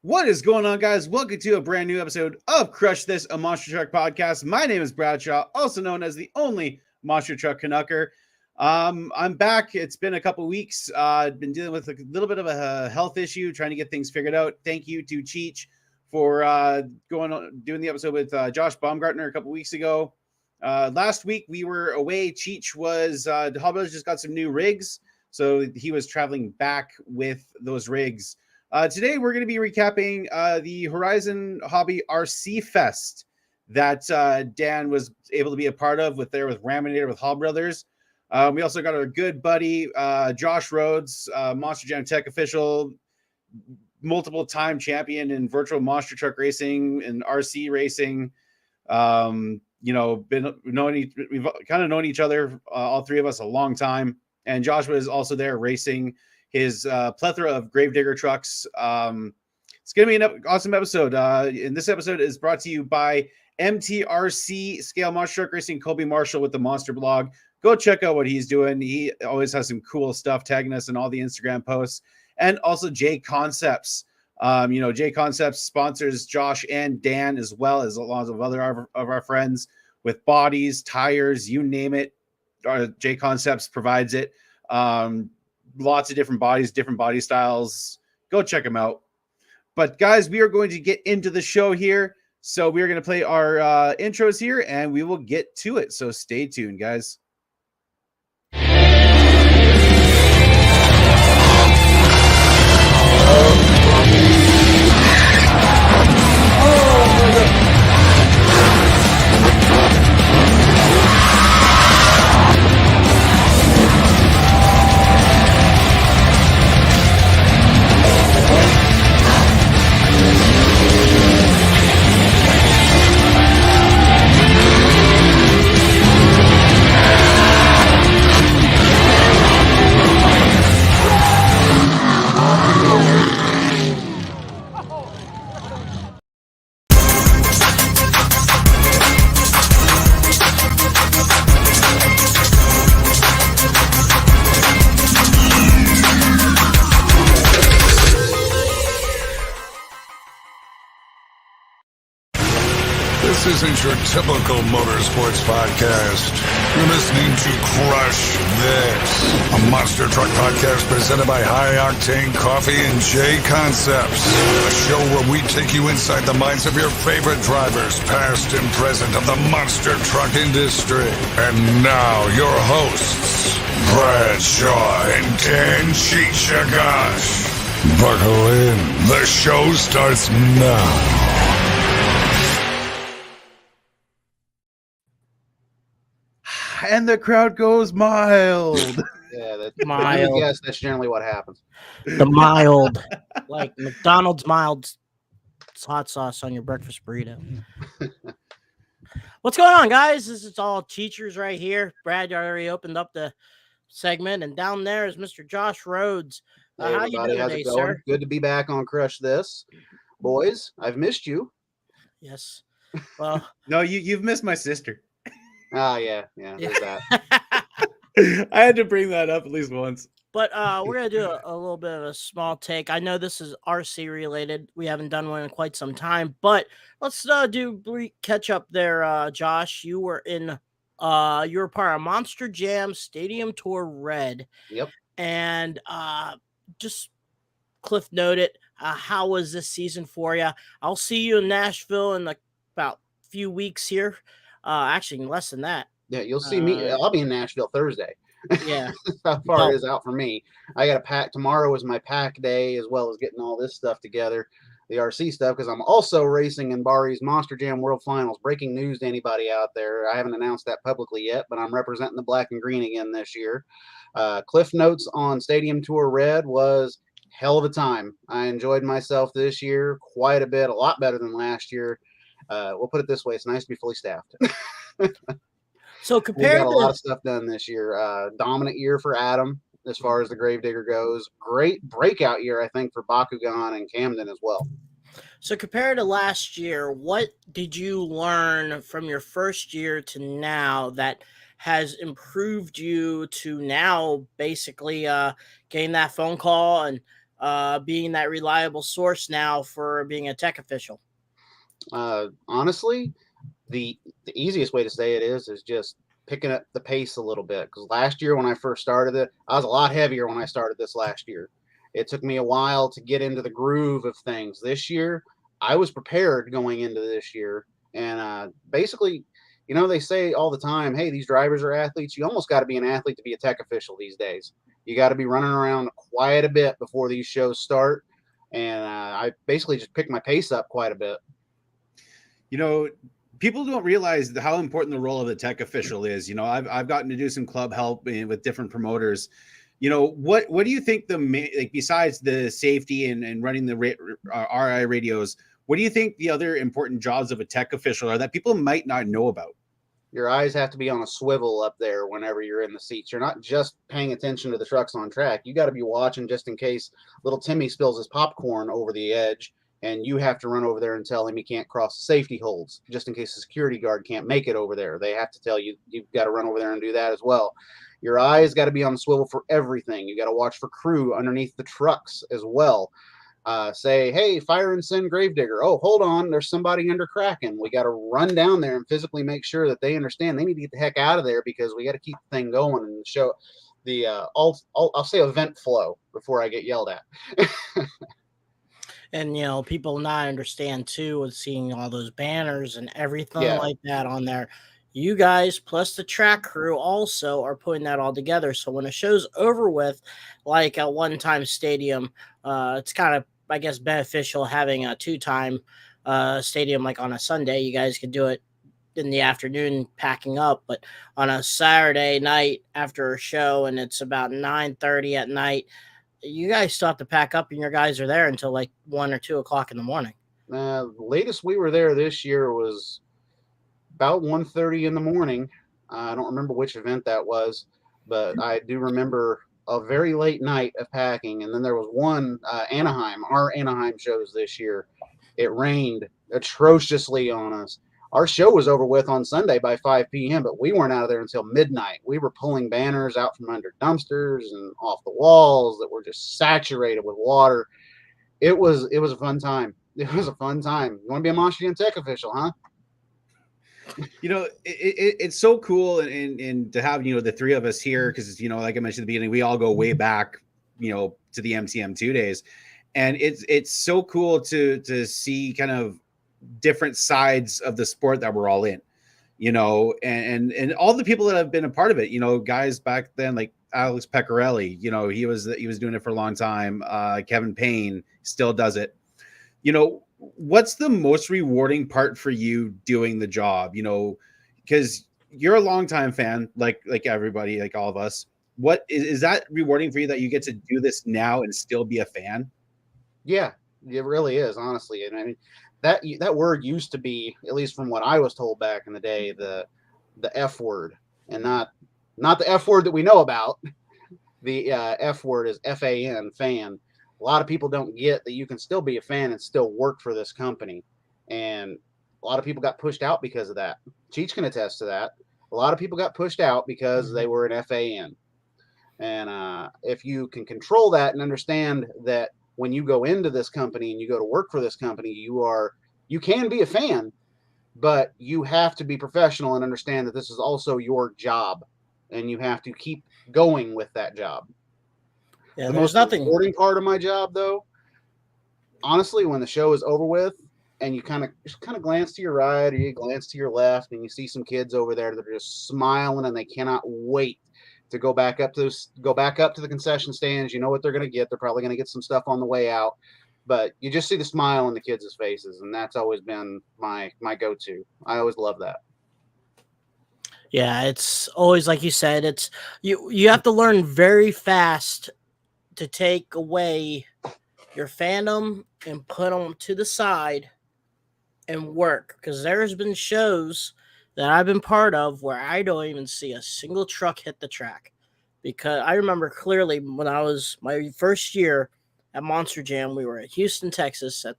What is going on, guys? Welcome to a brand new episode of Crush This, a Monster Truck podcast. My name is Bradshaw, also known as the only Monster Truck Canucker. I'm back. It's been a couple weeks. I've been dealing with a little bit of a health issue, trying to get things figured out. Thank you to Cheech for doing the episode with Josh Baumgartner a couple weeks ago. Last week we were away. Cheech was Hobbies just got some new rigs, so he was traveling back with those rigs. Today, we're going to be recapping the Horizon Hobby RC Fest that Dan was able to be a part of with Raminator with Hall Brothers. We also got our good buddy, Josh Rhodes, Monster Jam Tech official, multiple time champion in virtual monster truck racing and RC racing. We've kind of known each other, all three of us, a long time. And Josh was also there racing his plethora of Gravedigger trucks. It's going to be an awesome episode. And this episode is brought to you by MTRC Scale Monster Truck Racing, Colby Marshall with the Monster Blog. Go check out what he's doing. He always has some cool stuff, tagging us in all the Instagram posts. And also J Concepts. J Concepts sponsors Josh and Dan, as well as a lot of other of our friends with bodies, tires, you name it. J Concepts provides it. Lots of different bodies, different body styles. Go check them out. But guys, we are going to get into the show here. So we are going to play our intros here and we will get to it. So stay tuned, guys. This isn't your typical motorsports podcast. You're listening to Crush This, a monster truck podcast presented by High Octane Coffee and J Concepts. A show where we take you inside the minds of your favorite drivers, past and present, of the monster truck industry. And now, your hosts, Bradshaw and Dan Chichagash. Buckle in. The show starts now. And the crowd goes mild. Yeah, that's mild. Yes, that's generally what happens. The mild, like McDonald's mild hot sauce on your breakfast burrito. What's going on, guys? This is all teachers right here. Brad already opened up the segment, and down there is Mr. Josh Rhodes. Hey, how you everybody, doing how's today, it going? sir? Good to be back on Crush This. Boys, I've missed you. Yes. Well, No, you've missed my sister. Ah, yeah, there's that. I had to bring that up at least once. But we're going to do a little bit of a small take. I know this is RC related. We haven't done one in quite some time, but let's do catch up there, Josh. You were in you were part of Monster Jam Stadium Tour Red. Yep. And just Cliff noted, how was this season for you? I'll see you in Nashville in about a few weeks here. Actually, less than that. Yeah, you'll see me. I'll be in Nashville Thursday. Yeah. How far it is out for me. I got to pack. Tomorrow is my pack day, as well as getting all this stuff together, the RC stuff, because I'm also racing in Barry's Monster Jam World Finals. Breaking news to anybody out there. I haven't announced that publicly yet, but I'm representing the black and green again this year. Cliff notes on Stadium Tour Red was hell of a time. I enjoyed myself this year quite a bit, a lot better than last year. We'll put it this way: it's nice to be fully staffed. So We compared got a to lot of stuff done this year. Dominant year for Adam as far as the Gravedigger goes. Great breakout year, I think, for Bakugan and Camden as well. So compared to last year, what did you learn from your first year to now that has improved you to now basically getting that phone call and being that reliable source now for being a tech official? Honestly, the easiest way to say it is just picking up the pace a little bit. Because last year when I first started it, I was a lot heavier when I started this last year. It took me a while to get into the groove of things. This year, I was prepared going into this year, and basically, they say all the time, "Hey, these drivers are athletes." You almost got to be an athlete to be a tech official these days. You got to be running around quite a bit before these shows start, and I basically just picked my pace up quite a bit. People don't realize how important the role of the tech official is. I've gotten to do some club help with different promoters. What do you think besides the safety and running the RI radios, what do you think the other important jobs of a tech official are that people might not know about? Your eyes have to be on a swivel up there whenever you're in the seats. You're not just paying attention to the trucks on track. You got to be watching just in case little Timmy spills his popcorn over the edge, and you have to run over there and tell him he can't cross the safety holds, just in case the security guard can't make it over there. They have to tell you you've got to run over there and do that as well. Your eyes got to be on the swivel for everything. You got to watch for crew underneath the trucks as well. Say, "Hey, fire and send Gravedigger." "Oh, hold on, there's somebody under Kraken." We got to run down there and physically make sure that they understand they need to get the heck out of there, because we got to keep the thing going and show the I'll say event flow before I get yelled at. And people not understand too, with seeing all those banners and everything Yeah. like that on there. You guys plus the track crew also are putting that all together. So when a show's over with, like a one-time stadium, it's kind of, I guess, beneficial having a two-time stadium. Like on a Sunday, you guys could do it in the afternoon packing up, but on a Saturday night after a show and it's about 9:30 at night, you guys still have to pack up, and your guys are there until like 1 or 2 o'clock in the morning. The latest we were there this year was about 1:30 in the morning. I don't remember which event that was, but I do remember a very late night of packing. And then there was one Anaheim, our Anaheim shows this year. It rained atrociously on us. Our show was over with on Sunday by 5 p.m., but we weren't out of there until midnight. We were pulling banners out from under dumpsters and off the walls that were just saturated with water. It was a fun time. It was a fun time. You want to be a Monster Jam tech official, huh? It's so cool and to have the three of us here, because like I mentioned at the beginning, we all go way back to the MTM2 days, and it's so cool to see kind of different sides of the sport that we're all in, and all the people that have been a part of it, guys back then like Alex Pecorelli, he was doing it for a long time. Kevin Payne still does it. What's the most rewarding part for you doing the job? Because you're a longtime fan, like everybody, like all of us. What is that rewarding for you, that you get to do this now and still be a fan? Yeah, it really is, honestly. And I mean, that word used to be, at least from what I was told back in the day, the F word, and not the F word that we know about. The F word is FAN, fan. A lot of people don't get that you can still be a fan and still work for this company. And a lot of people got pushed out because of that. Cheech can attest to that. A lot of people got pushed out because they were an FAN. And if you can control that and understand that when you go into this company and you go to work for this company, you can be a fan, but you have to be professional and understand that this is also your job, and you have to keep going with that job. Yeah, The there's most nothing. rewarding part of my job, though, honestly, when the show is over with and you kind of glance to your right or you glance to your left and you see some kids over there that are just smiling and they cannot wait to go back up to the concession stands. You know what they're going to get. They're probably going to get some stuff on the way out, but you just see the smile on the kids' faces, and that's always been my go-to. I always love that. Yeah, it's always like you said. It's you have to learn very fast to take away your fandom and put them to the side and work, because there's been shows that I've been part of where I don't even see a single truck hit the track, because I remember clearly when I was my first year at Monster Jam, we were at Houston, Texas at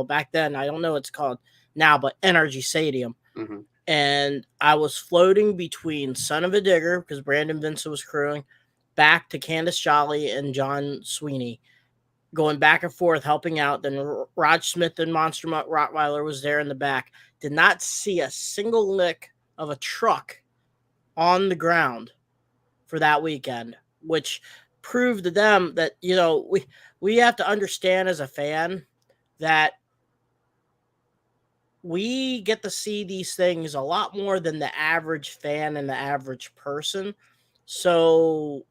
back then, I don't know what it's called now, but NRG Stadium. Mm-hmm. And I was floating between Son of a Digger, because Brandon Vincent was crewing, back to Candace Jolly and John Sweeney. going back and forth, helping out. Then Rod Smith and Monster Mutt Rottweiler was there in the back. Did not see a single lick of a truck on the ground for that weekend, which proved to them that, we have to understand as a fan that we get to see these things a lot more than the average fan and the average person. So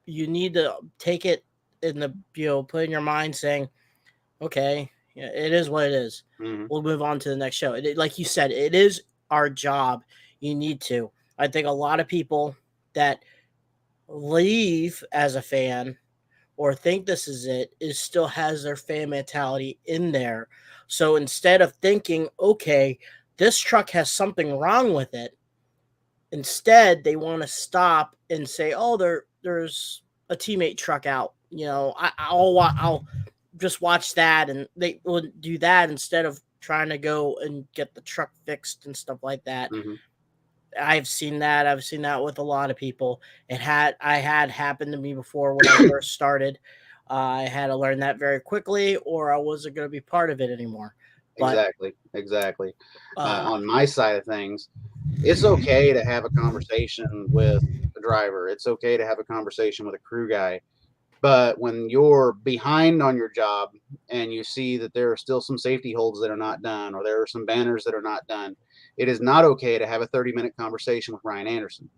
you need to take it in the, put in your mind saying, okay, it is what it is. Mhm. We'll move on to the next show. Like you said, it is our job. You need to. I think a lot of people that leave as a fan or think this is it is still has their fan mentality in there. So instead of thinking, okay, this truck has something wrong with it, instead they want to stop and say, oh, there's a teammate truck out. I'll just watch that, and they would do that instead of trying to go and get the truck fixed and stuff like that. Mhm. I've seen that. I've seen that with a lot of people. I had happened to me before when I first started. I had to learn that very quickly, or I wasn't going to be part of it anymore. But, Exactly. On my side of things, it's okay to have a conversation with a driver. It's okay to have a conversation with a crew guy. But when you're behind on your job and you see that there are still some safety holds that are not done, or there are some banners that are not done, it is not okay to have a 30-minute conversation with Ryan Anderson.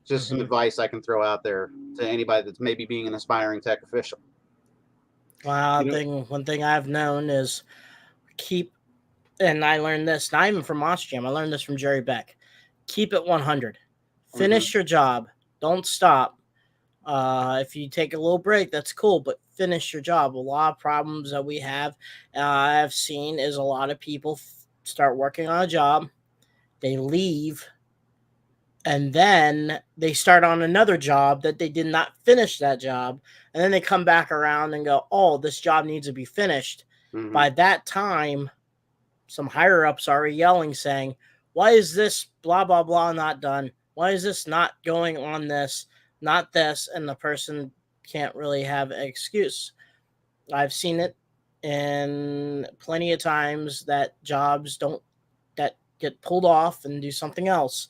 Just some advice I can throw out there to anybody that's maybe being an aspiring tech official. one thing I've known is and I learned this not even from Monster Jam. I learned this from Jerry Beck. Keep it 100. Finish your job. Don't stop. If you take a little break, that's cool, but finish your job. A lot of problems that we have, I've seen, is a lot of people start working on a job, they leave, and then they start on another job that they did not finish that job, and then they come back around and go, oh, this job needs to be finished. Mhm. By that time, some higher-ups are yelling, saying, why is this blah, blah, blah not done? Why is this not going on this? Not this, and the person can't really have an excuse. I've seen it in plenty of times that jobs that get pulled off and do something else.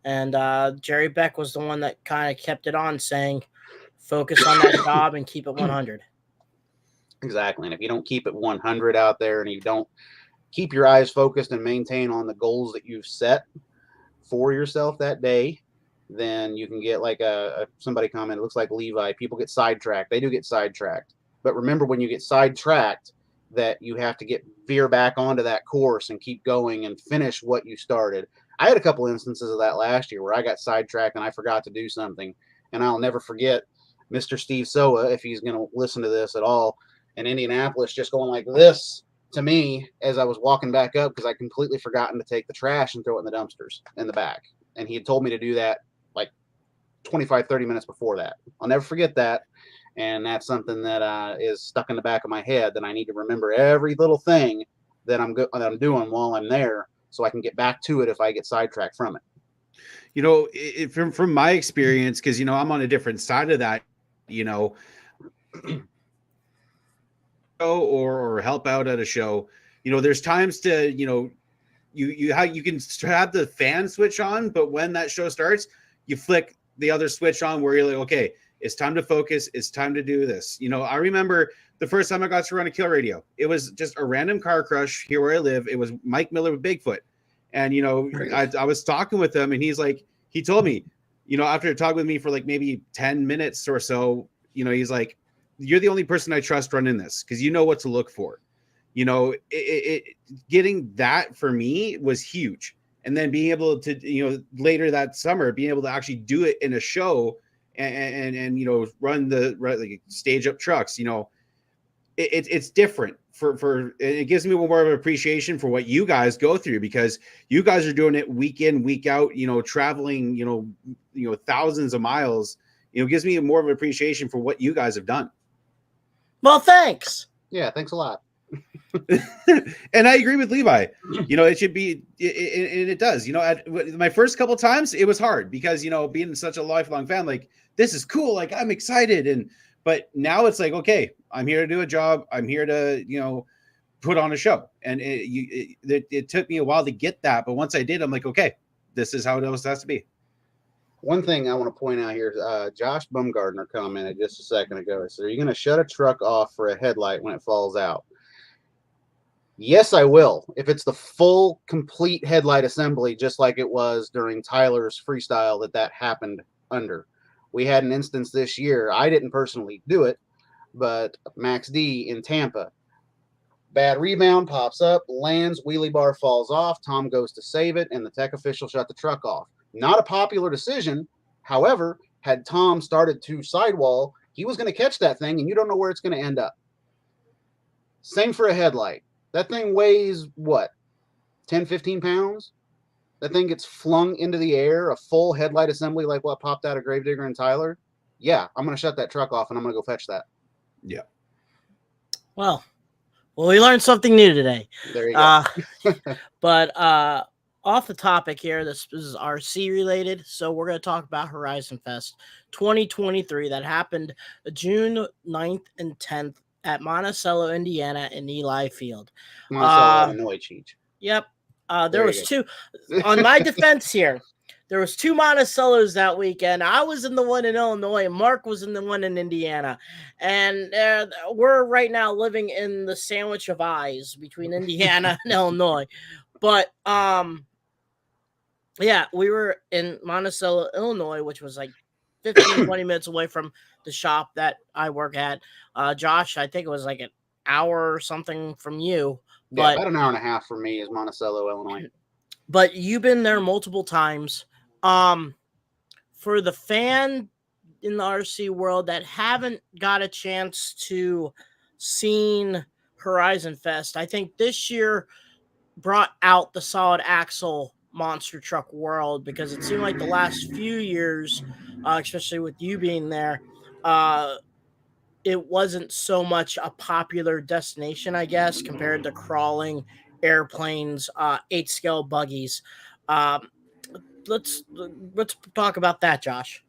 And Jerry Beck was the one that kind of kept it on, saying, focus on that job and keep it 100. Exactly. And if you don't keep it 100 out there, and you don't keep your eyes focused and maintain on the goals that you've set for yourself that day, then you can get like somebody commented, it looks like Levi, people get sidetracked. They do get sidetracked. But remember, when you get sidetracked, that you have to veer back onto that course and keep going and finish what you started. I had a couple instances of that last year where I got sidetracked and I forgot to do something. And I'll never forget Mr. Steve Soa, if he's going to listen to this at all, in Indianapolis, just going like this to me as I was walking back up, because I completely forgotten to take the trash and throw it in the dumpsters in the back. And he had told me to do that like 25, 30 minutes before that. I'll never forget that. And that's something that is stuck in the back of my head, that I need to remember every little thing that I'm doing while I'm there, so I can get back to it if I get sidetracked from it. From my experience, because, I'm on a different side of that, or help out at a show, there's times to, you can have the fan switch on, but when that show starts, you flick the other switch on where you're like, okay, it's time to focus. It's time to do this. I remember the first time I got to run a kill radio, it was just a random car crush here where I live. It was Mike Miller with Bigfoot. And, I was talking with him, and he told me, after talking with me for like maybe 10 minutes or so, he's like, you're the only person I trust running this, because you know what to look for. Getting that for me was huge. And then being able to, later that summer, being able to actually do it in a show and run like stage up trucks, it's different it gives me more of an appreciation for what you guys go through, because you guys are doing it week in, week out, traveling, thousands of miles. It gives me more of an appreciation for what you guys have done. Well, thanks. Yeah, thanks a lot. And I agree with Levi. It should be, and it does. At my first couple times, it was hard because being such a lifelong fan, like, this is cool, like, I'm excited, But now it's like, okay, I'm here to do a job. I'm here to, put on a show. And it took me a while to get that. But once I did, I'm like, okay, this is how it always has to be. One thing I want to point out here, Josh Bumgardner commented just a second ago. So, are you going to shut a truck off for a headlight when it falls out? Yes, I will. If it's the full, complete headlight assembly, just like it was during Tyler's freestyle that happened under. We had an instance this year. I didn't personally do it, but Max D in Tampa. Bad rebound, pops up, lands, wheelie bar falls off. Tom goes to save it, and the tech official shut the truck off. Not a popular decision. However, had Tom started to sidewall, he was going to catch that thing, and you don't know where it's going to end up. Same for a headlight. That thing weighs, what, 10, 15 pounds? That thing gets flung into the air, a full headlight assembly like what popped out of Gravedigger and Tyler. Yeah, I'm going to shut that truck off, and I'm going to go fetch that. Yeah. Well, we learned something new today. There you go. But off the topic here, this is RC related, so we're going to talk about Horizon Fest 2023 that happened June 9th and 10th at Monticello, Indiana in Eli Field. Monticello, Illinois, Cheech. Yep. There was two. On my defense here, there was two Monticellos that weekend. I was in the one in Illinois, and Mark was in the one in Indiana. And we're right now living in the sandwich of eyes between Indiana and Illinois. But yeah, we were in Monticello, Illinois, which was like 15, 20 minutes away from the shop that I work at. Josh, I think it was like an hour or something from you. Yeah, about an hour and a half for me is Monticello, Illinois. But you've been there multiple times. For the fan in the RC world that haven't got a chance to seen Horizon Fest, I think this year brought out the solid axle monster truck world, because it seemed like the last few years, especially with you being there, it wasn't so much a popular destination, I guess, compared to crawling, airplanes, 8-scale buggies. Let's talk about that, Josh.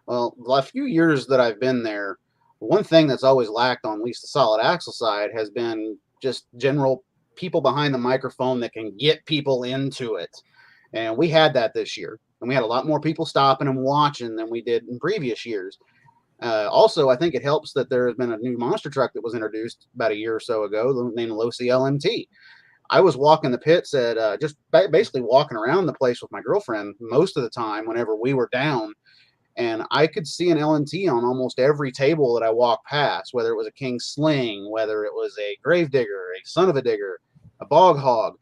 Well, the few years that I've been there, one thing that's always lacked on at least the solid axle side has been just general people behind the microphone that can get people into it. And we had that this year. And we had a lot more people stopping and watching than we did in previous years. Also, I think it helps that there has been a new monster truck that was introduced about a year or so ago named Losi LMT. I was walking the pits at just basically walking around the place with my girlfriend most of the time whenever we were down, and I could see an LMT on almost every table that I walked past, whether it was a King Sling, whether it was a Gravedigger, a Son of a Digger, a Bog Hog.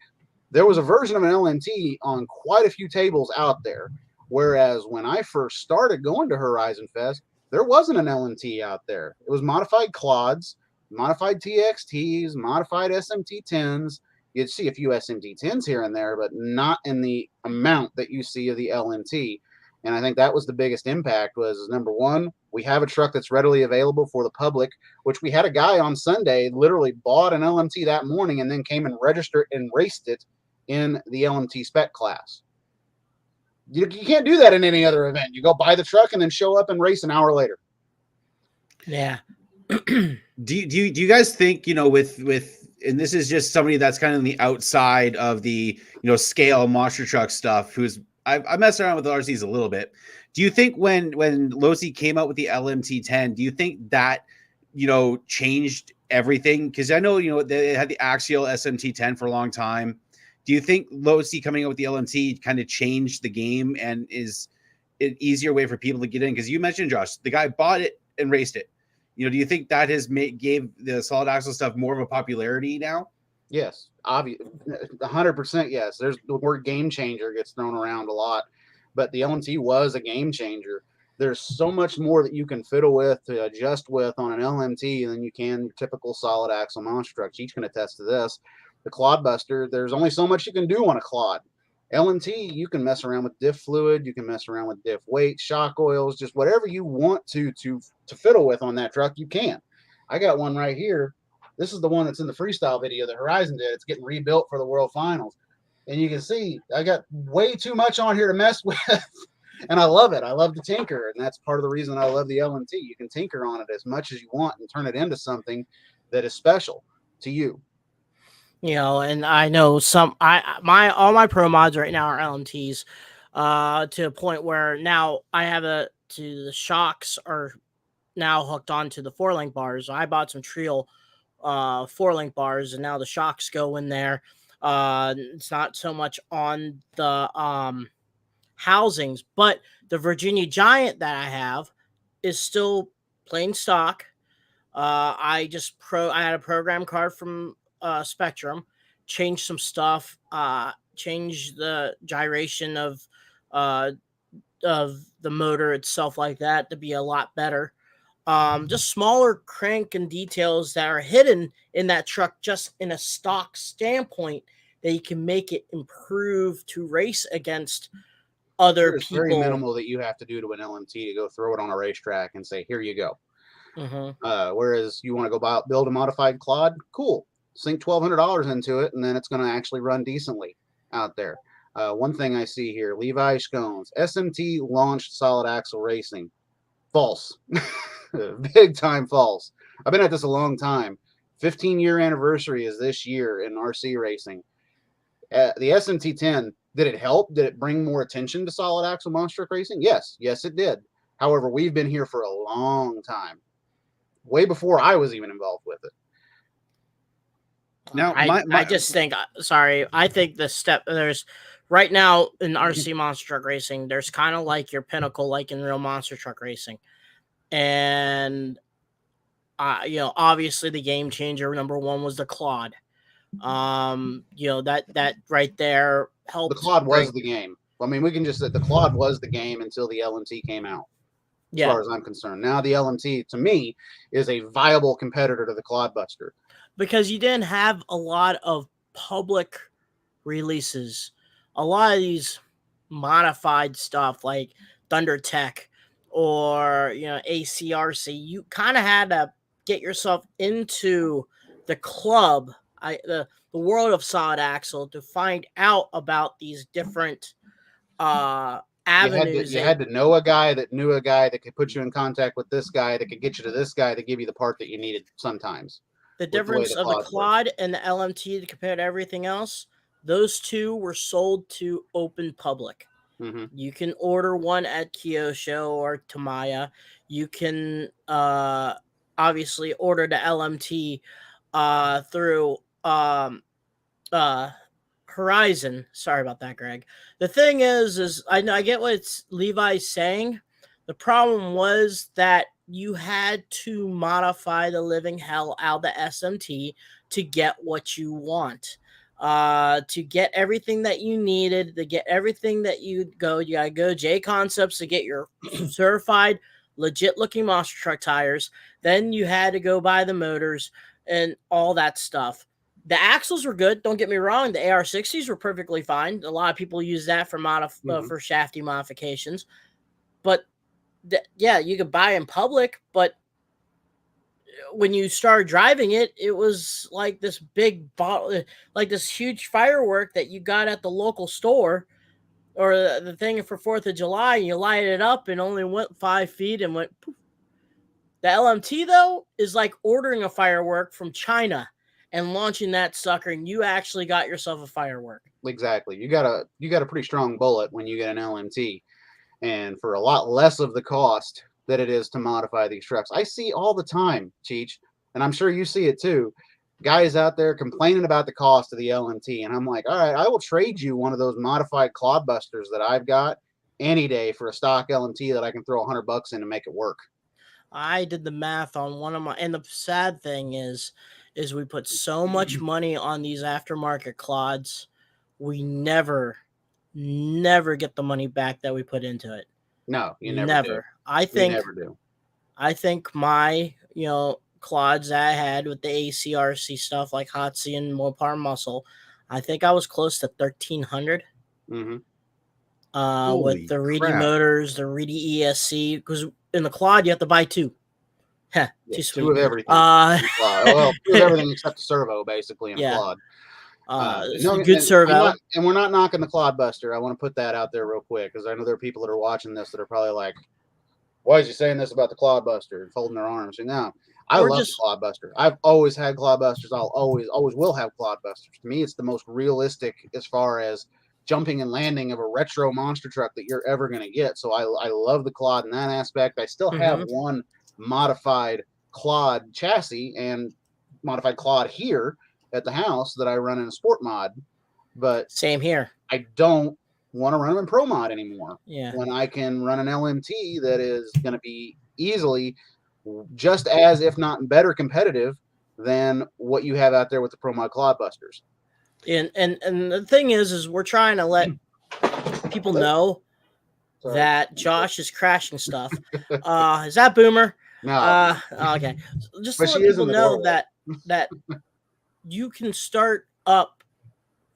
There was a version of an LMT on quite a few tables out there, whereas when I first started going to Horizon Fest, there wasn't an LMT out there. It was modified Clods, modified TXTs, modified SMT10s. You'd see a few SMT10s here and there, but not in the amount that you see of the LMT. And I think that was the biggest impact was, number one, we have a truck that's readily available for the public, which we had a guy on Sunday literally bought an LMT that morning and then came and registered and raced it in the LMT spec class. You can't do that in any other event. You go buy the truck and then show up and race an hour later. Yeah. Do you guys think, with and this is just somebody that's kind of on the outside of the, scale monster truck stuff, who's I messed around with the RCs a little bit. Do you think when Losi came out with the LMT10, do you think that, changed everything? Because I know, they had the axial SMT10 for a long time. Do you think Losi coming out with the LMT kind of changed the game and is an easier way for people to get in? Because you mentioned, Josh, the guy bought it and raced it. Do you think that has gave the solid axle stuff more of a popularity now? Yes, obvious, 100%. Yes, there's the word game changer gets thrown around a lot, but the LMT was a game changer. There's so much more that you can fiddle with, to adjust with on an LMT than you can your typical solid axle monster trucks. Each can attest to this. The Clodbuster, there's only so much you can do on a Clod. LMT, you can mess around with diff fluid, you can mess around with diff weight, shock oils, just whatever you want to fiddle with on that truck, you can. I got one right here. This is the one that's in the freestyle video that Horizon did. It's getting rebuilt for the World Finals. And you can see I got way too much on here to mess with. And I love it. I love to tinker, and that's part of the reason I love the LMT. You can tinker on it as much as you want and turn it into something that is special to you. You know, and I know all my pro mods right now are LMTs, to a point where now the shocks are now hooked onto the 4-link bars. I bought some Trio 4-link bars, and now the shocks go in there. It's not so much on the housings, but the Virginia Giant that I have is still plain stock. I had a program card from Spectrum, changed some stuff, changed the gyration of the motor itself like that to be a lot better. Just smaller crank and details that are hidden in that truck, just in a stock standpoint, that you can make it improve to race against other There's people. very minimal that you have to do to an LMT to go throw it on a racetrack and say, here you go. Whereas you want to go build a modified Claude, cool. Sink $1,200 into it, and then it's going to actually run decently out there. One thing I see here, Levi Scones, SMT launched solid axle racing. False. Big time false. I've been at this a long time. 15-year anniversary is this year in RC racing. The SMT10, did it help? Did it bring more attention to solid axle monster truck racing? Yes. Yes, it did. However, we've been here for a long time. Way before I was even involved with it. Now, I just think, I think there's right now in RC monster truck racing, there's kind of like your pinnacle, like in real monster truck racing. And, obviously the game changer, number one, was the Claude. That right there helped. The Claude was the game. I mean, we can just say the Claude was the game until the LMT came out. As far as I'm concerned. Now the LMT, to me, is a viable competitor to the Clodbuster. Because you didn't have a lot of public releases. A lot of these modified stuff like Thunder Tech or ACRC, you kind of had to get yourself into the club, the world of solid axle, to find out about these different avenues. You had to know a guy that knew a guy that could put you in contact with this guy that could get you to this guy to give you the part that you needed sometimes. The difference of the Claude and the LMT compared to everything else, those two were sold to open public. Mm-hmm. You can order one at Kyosho or Tamiya. You can obviously order the LMT through Horizon. Sorry about that, Greg. The thing is I get what Levi's saying. The problem was that you had to modify the living hell out of the SMT to get what you want. To get everything that you needed, to get everything that you gotta go J Concepts to get your certified, legit looking monster truck tires. Then you had to go buy the motors and all that stuff. The axles were good. Don't get me wrong. The AR60s were perfectly fine. A lot of people use that for for shafty modifications. But you could buy in public. But when you started driving it, it was like this big bottle, like this huge firework that you got at the local store, or the thing for 4th of July. And you light it up and only went 5 feet and went poof. The LMT though is like ordering a firework from China and launching that sucker, and you actually got yourself a firework. Exactly. You got a pretty strong bullet when you get an LMT, and for a lot less of the cost that it is to modify these trucks. I see all the time, Cheech, and I'm sure you see it too, guys out there complaining about the cost of the LMT, and I'm like, all right, I will trade you one of those modified Clodbusters that I've got any day for a stock LMT that I can throw $100 in and make it work. I did the math on one of my, and the sad thing is we put so much money on these aftermarket Clods, we never get the money back that we put into it. No, you never do. You never do. I think my, Clods that I had with the ACRC stuff like Hotsy and Mopar Muscle, I think I was close to 1,300. Mm-hmm. With the Reedy motors, the Reedy ESC, because in the Claude you have to buy two. Too sweet. Two of everything. Well, two of everything except the servo, basically, in a Claude. No, good and servo. and we're not knocking the Clodbuster. I want to put that out there real quick because I know there are people that are watching this that are probably like, "Why is he saying this about the Clodbuster?" and folding their arms. And no, I We're love just- the Clodbuster. I've always had Clodbusters. I'll always will have Clodbusters. To me, it's the most realistic as far as jumping and landing of a retro monster truck that you're ever going to get. So I love the Clod in that aspect. I still have one modified Clod chassis and modified Clod here at the house that I run in a sport mod, but Same here. I don't want to run them in pro mod anymore. Yeah. When I can run an LMT that is going to be easily just as, if not better, competitive than what you have out there with the pro mod Clodbusters. And the thing is we're trying to let people know Sorry. that Josh is crashing stuff. Is that Boomer? No, Okay. Just But to let she is people in the know doorway. that you can start up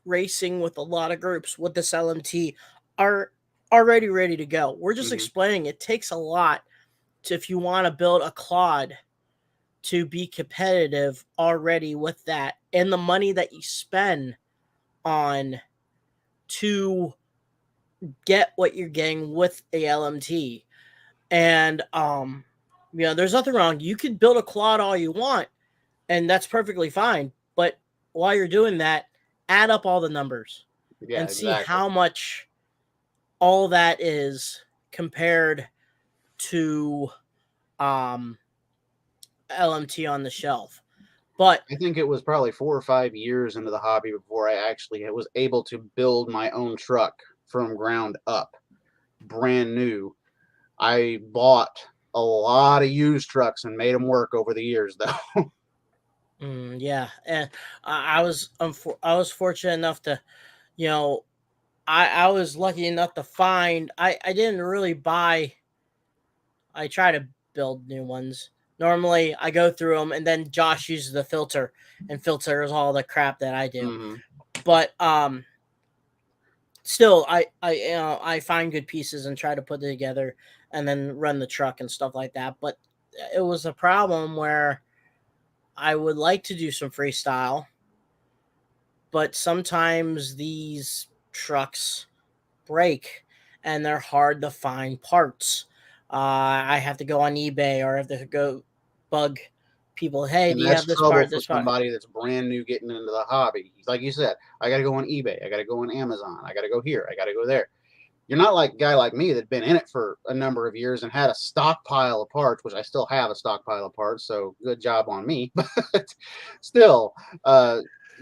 racing with a lot of groups with this LMT are already ready to go. We're just Mhm. explaining it takes a lot to, if you want to build a Clod, to be competitive already with that, and the money that you spend on to get what you're getting with a LMT. And there's nothing wrong. You could build a Clod all you want, and that's perfectly fine. But while you're doing that, add up all the numbers yeah, and see exactly. how much all that is compared to LMT on the shelf. But I think it was probably 4 or 5 years into the hobby before I actually was able to build my own truck from ground up, brand new. I bought a lot of used trucks and made them work over the years, though. yeah, and I was fortunate enough to, I was lucky enough to find. I didn't really buy. I try to build new ones. Normally, I go through them, and then Josh uses the filter and filters all the crap that I do. Mhm. But still, I find good pieces and try to put it together, and then run the truck and stuff like that. But it was a problem where I would like to do some freestyle, but sometimes these trucks break and they're hard to find parts. I have to go on eBay or I have to go bug people. Hey, And do you that's have this trouble part? for This part? somebody that's brand new getting into the hobby. Like you said, I got to go on eBay. I got to go on Amazon. I got to go here. I got to go there. You're not like a guy like me that's been in it for a number of years and had a stockpile of parts, which I still have a stockpile of parts. So good job on me. But still,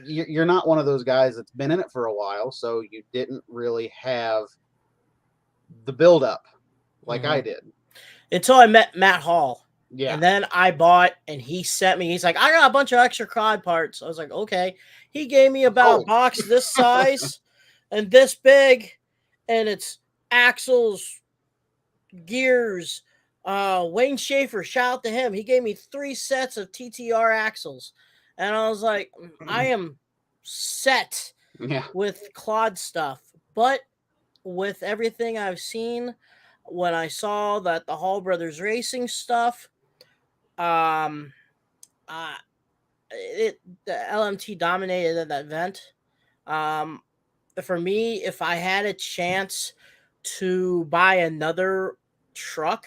you're not one of those guys that's been in it for a while. So you didn't really have the buildup like I did. Until I met Matt Hall. Yeah. And then I bought, and he sent me, he's like, I got a bunch of extra Clod parts. I was like, okay. He gave me about a box this size and this big, and it's axles, gears. Wayne Schaefer, shout out to him. He gave me 3 sets of TTR axles. And I was like, I am set with Clod stuff. But with everything I've seen, when I saw that the Hall Brothers Racing stuff, the LMT dominated that event. For me, if I had a chance to buy another truck,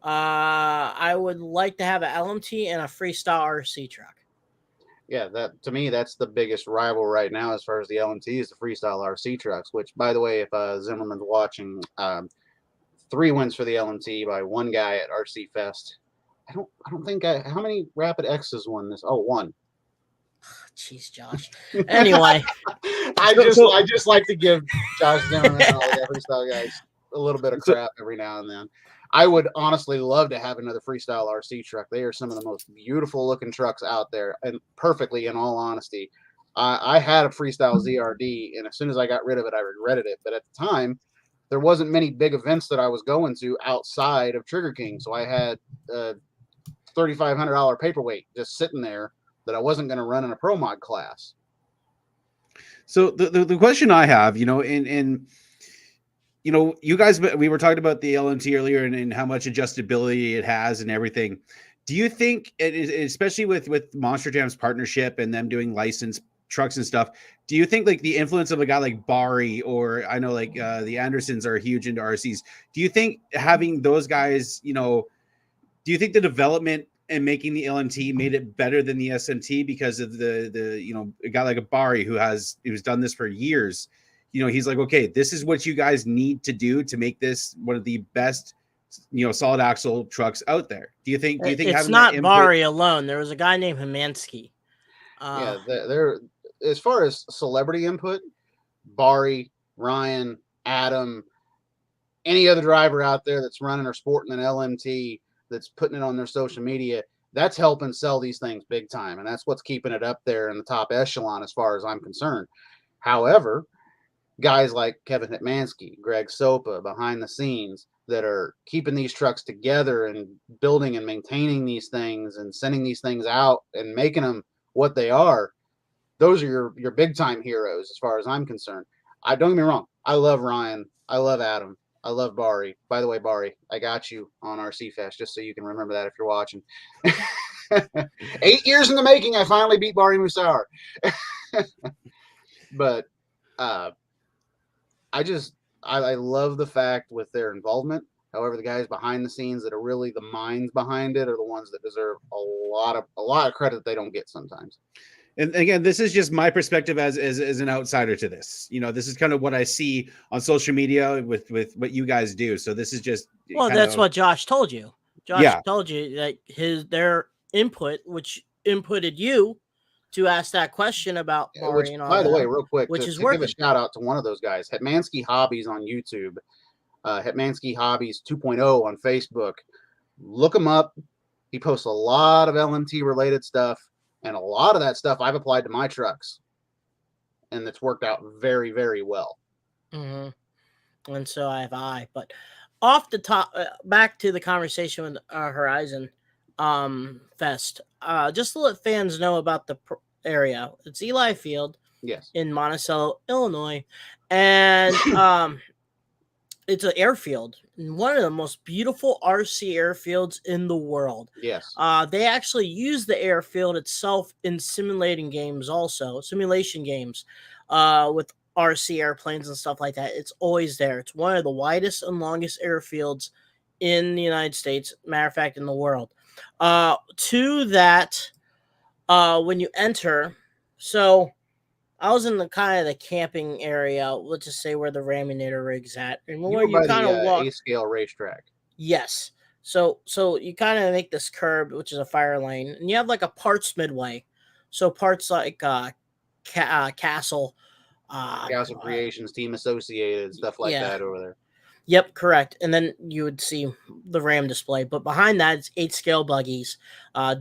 I would like to have an LMT and a Freestyle RC truck. Yeah, that to me, that's the biggest rival right now as far as the LMT is the Freestyle RC trucks. Which, by the way, if Zimmerman's watching, 3 wins for the LMT by one guy at RC Fest. I don't think how many Rapid X's won this? Oh, 1. Jeez, Josh. Anyway, I just like to give Josh Zimmerman and all the freestyle guys a little bit of crap every now and then. I would honestly love to have another Freestyle RC truck. They are some of the most beautiful looking trucks out there, and perfectly, in all honesty. I had a Freestyle ZRD, and as soon as I got rid of it, I regretted it. But at the time, there wasn't many big events that I was going to outside of Trigger King, so I had a $3,500 paperweight just sitting there that I wasn't going to run in a pro mod class. So the question I have, in you guys, we were talking about the LMT earlier and how much adjustability it has and everything. Do you think, especially with Monster Jam's partnership and them doing licensed trucks and stuff. Do you think like the influence of a guy like Bari, or I know like the Andersons are huge into RCs? Do you think having those guys, you know, do you think the development and making the LMT made it better than the SMT because of the you know, a guy like a Bari who's done this for years? You know, he's like, okay, this is what you guys need to do to make this one of the best, you know, solid axle trucks out there. Do you think It's having not that input, Bari alone. There was a guy named Hemansky. Yeah, they're as far as celebrity input, Bari, Ryan, Adam, any other driver out there that's running or sporting an LMT that's putting it on their social media, that's helping sell these things big time. And that's what's keeping it up there in the top echelon as far as I'm concerned. However, guys like Kevin Hitmansky, Greg Sopa behind the scenes that are keeping these trucks together and building and maintaining these things and sending these things out and making them what they are, those are your big time heroes as far as I'm concerned. I don't get me wrong. I love Ryan. I love Adam. I love Bari. By the way, Bari, I got you on RC Fest, just so you can remember that if you're watching. 8 years in the making, I finally beat Bari Musar. But I love the fact with their involvement. However, the guys behind the scenes that are really the minds behind it are the ones that deserve a lot of credit that they don't get sometimes. And again, this is just my perspective as an outsider to this. You know, this is kind of what I see on social media with what you guys do. So this is just, well, that's what Josh told you. Josh told you that their input, which inputted you to ask that question about Bari and all by the that, way, real quick, which to is give a shout out to one of those guys, Hetmansky Hobbies on YouTube, Hetmansky Hobbies 2.0 on Facebook. Look him up. He posts a lot of LMT related stuff, and a lot of that stuff I've applied to my trucks, and it's worked out very, very well. Mm-hmm. And so have I. But off the top, back to the conversation with Horizon Fest. Just to let fans know about the area, it's Eli Field, yes, in Monticello, Illinois, and it's an airfield, one of the most beautiful RC airfields in the world. Yes, they actually use the airfield itself in simulation games, with RC airplanes and stuff like that. It's always there. It's one of the widest and longest airfields in the United States. Matter of fact, in the world. To that, when you enter, so I was in the kind of the camping area, let's just say where the Raminator rig's at, and where you kind of walk A-scale racetrack. Yes. So you kind of make this curb, which is a fire lane, and you have like a parts midway. So parts like Castle Creations, Team Associated, stuff like that over there. Yep, correct. And then you would see the Ram display, but behind that it's 8-scale buggies,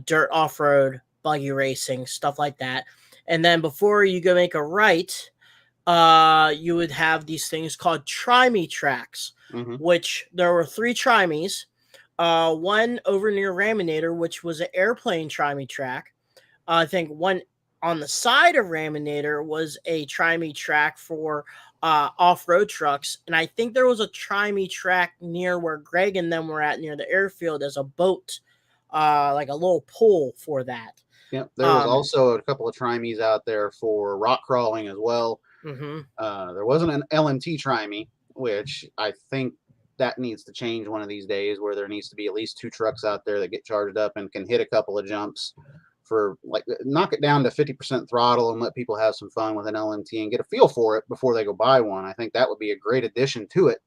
dirt off-road, buggy racing, stuff like that. And then before you go make a right, you would have these things called Try-Me tracks, which there were 3 Try-Me's. One over near Raminator, which was an airplane Try-Me track. I think one on the side of Raminator was a Try-Me track for off-road trucks. And I think there was a Try-Me track near where Greg and them were at, near the airfield, as a boat, like a little pool for that. Yep. There was also a couple of Try-Me's out there for rock crawling as well. There wasn't an LMT Try-Me, which I think that needs to change one of these days, where there needs to be at least 2 trucks out there that get charged up and can hit a couple of jumps, for like knock it down to 50% throttle and let people have some fun with an LMT and get a feel for it before they go buy one. I think that would be a great addition to it.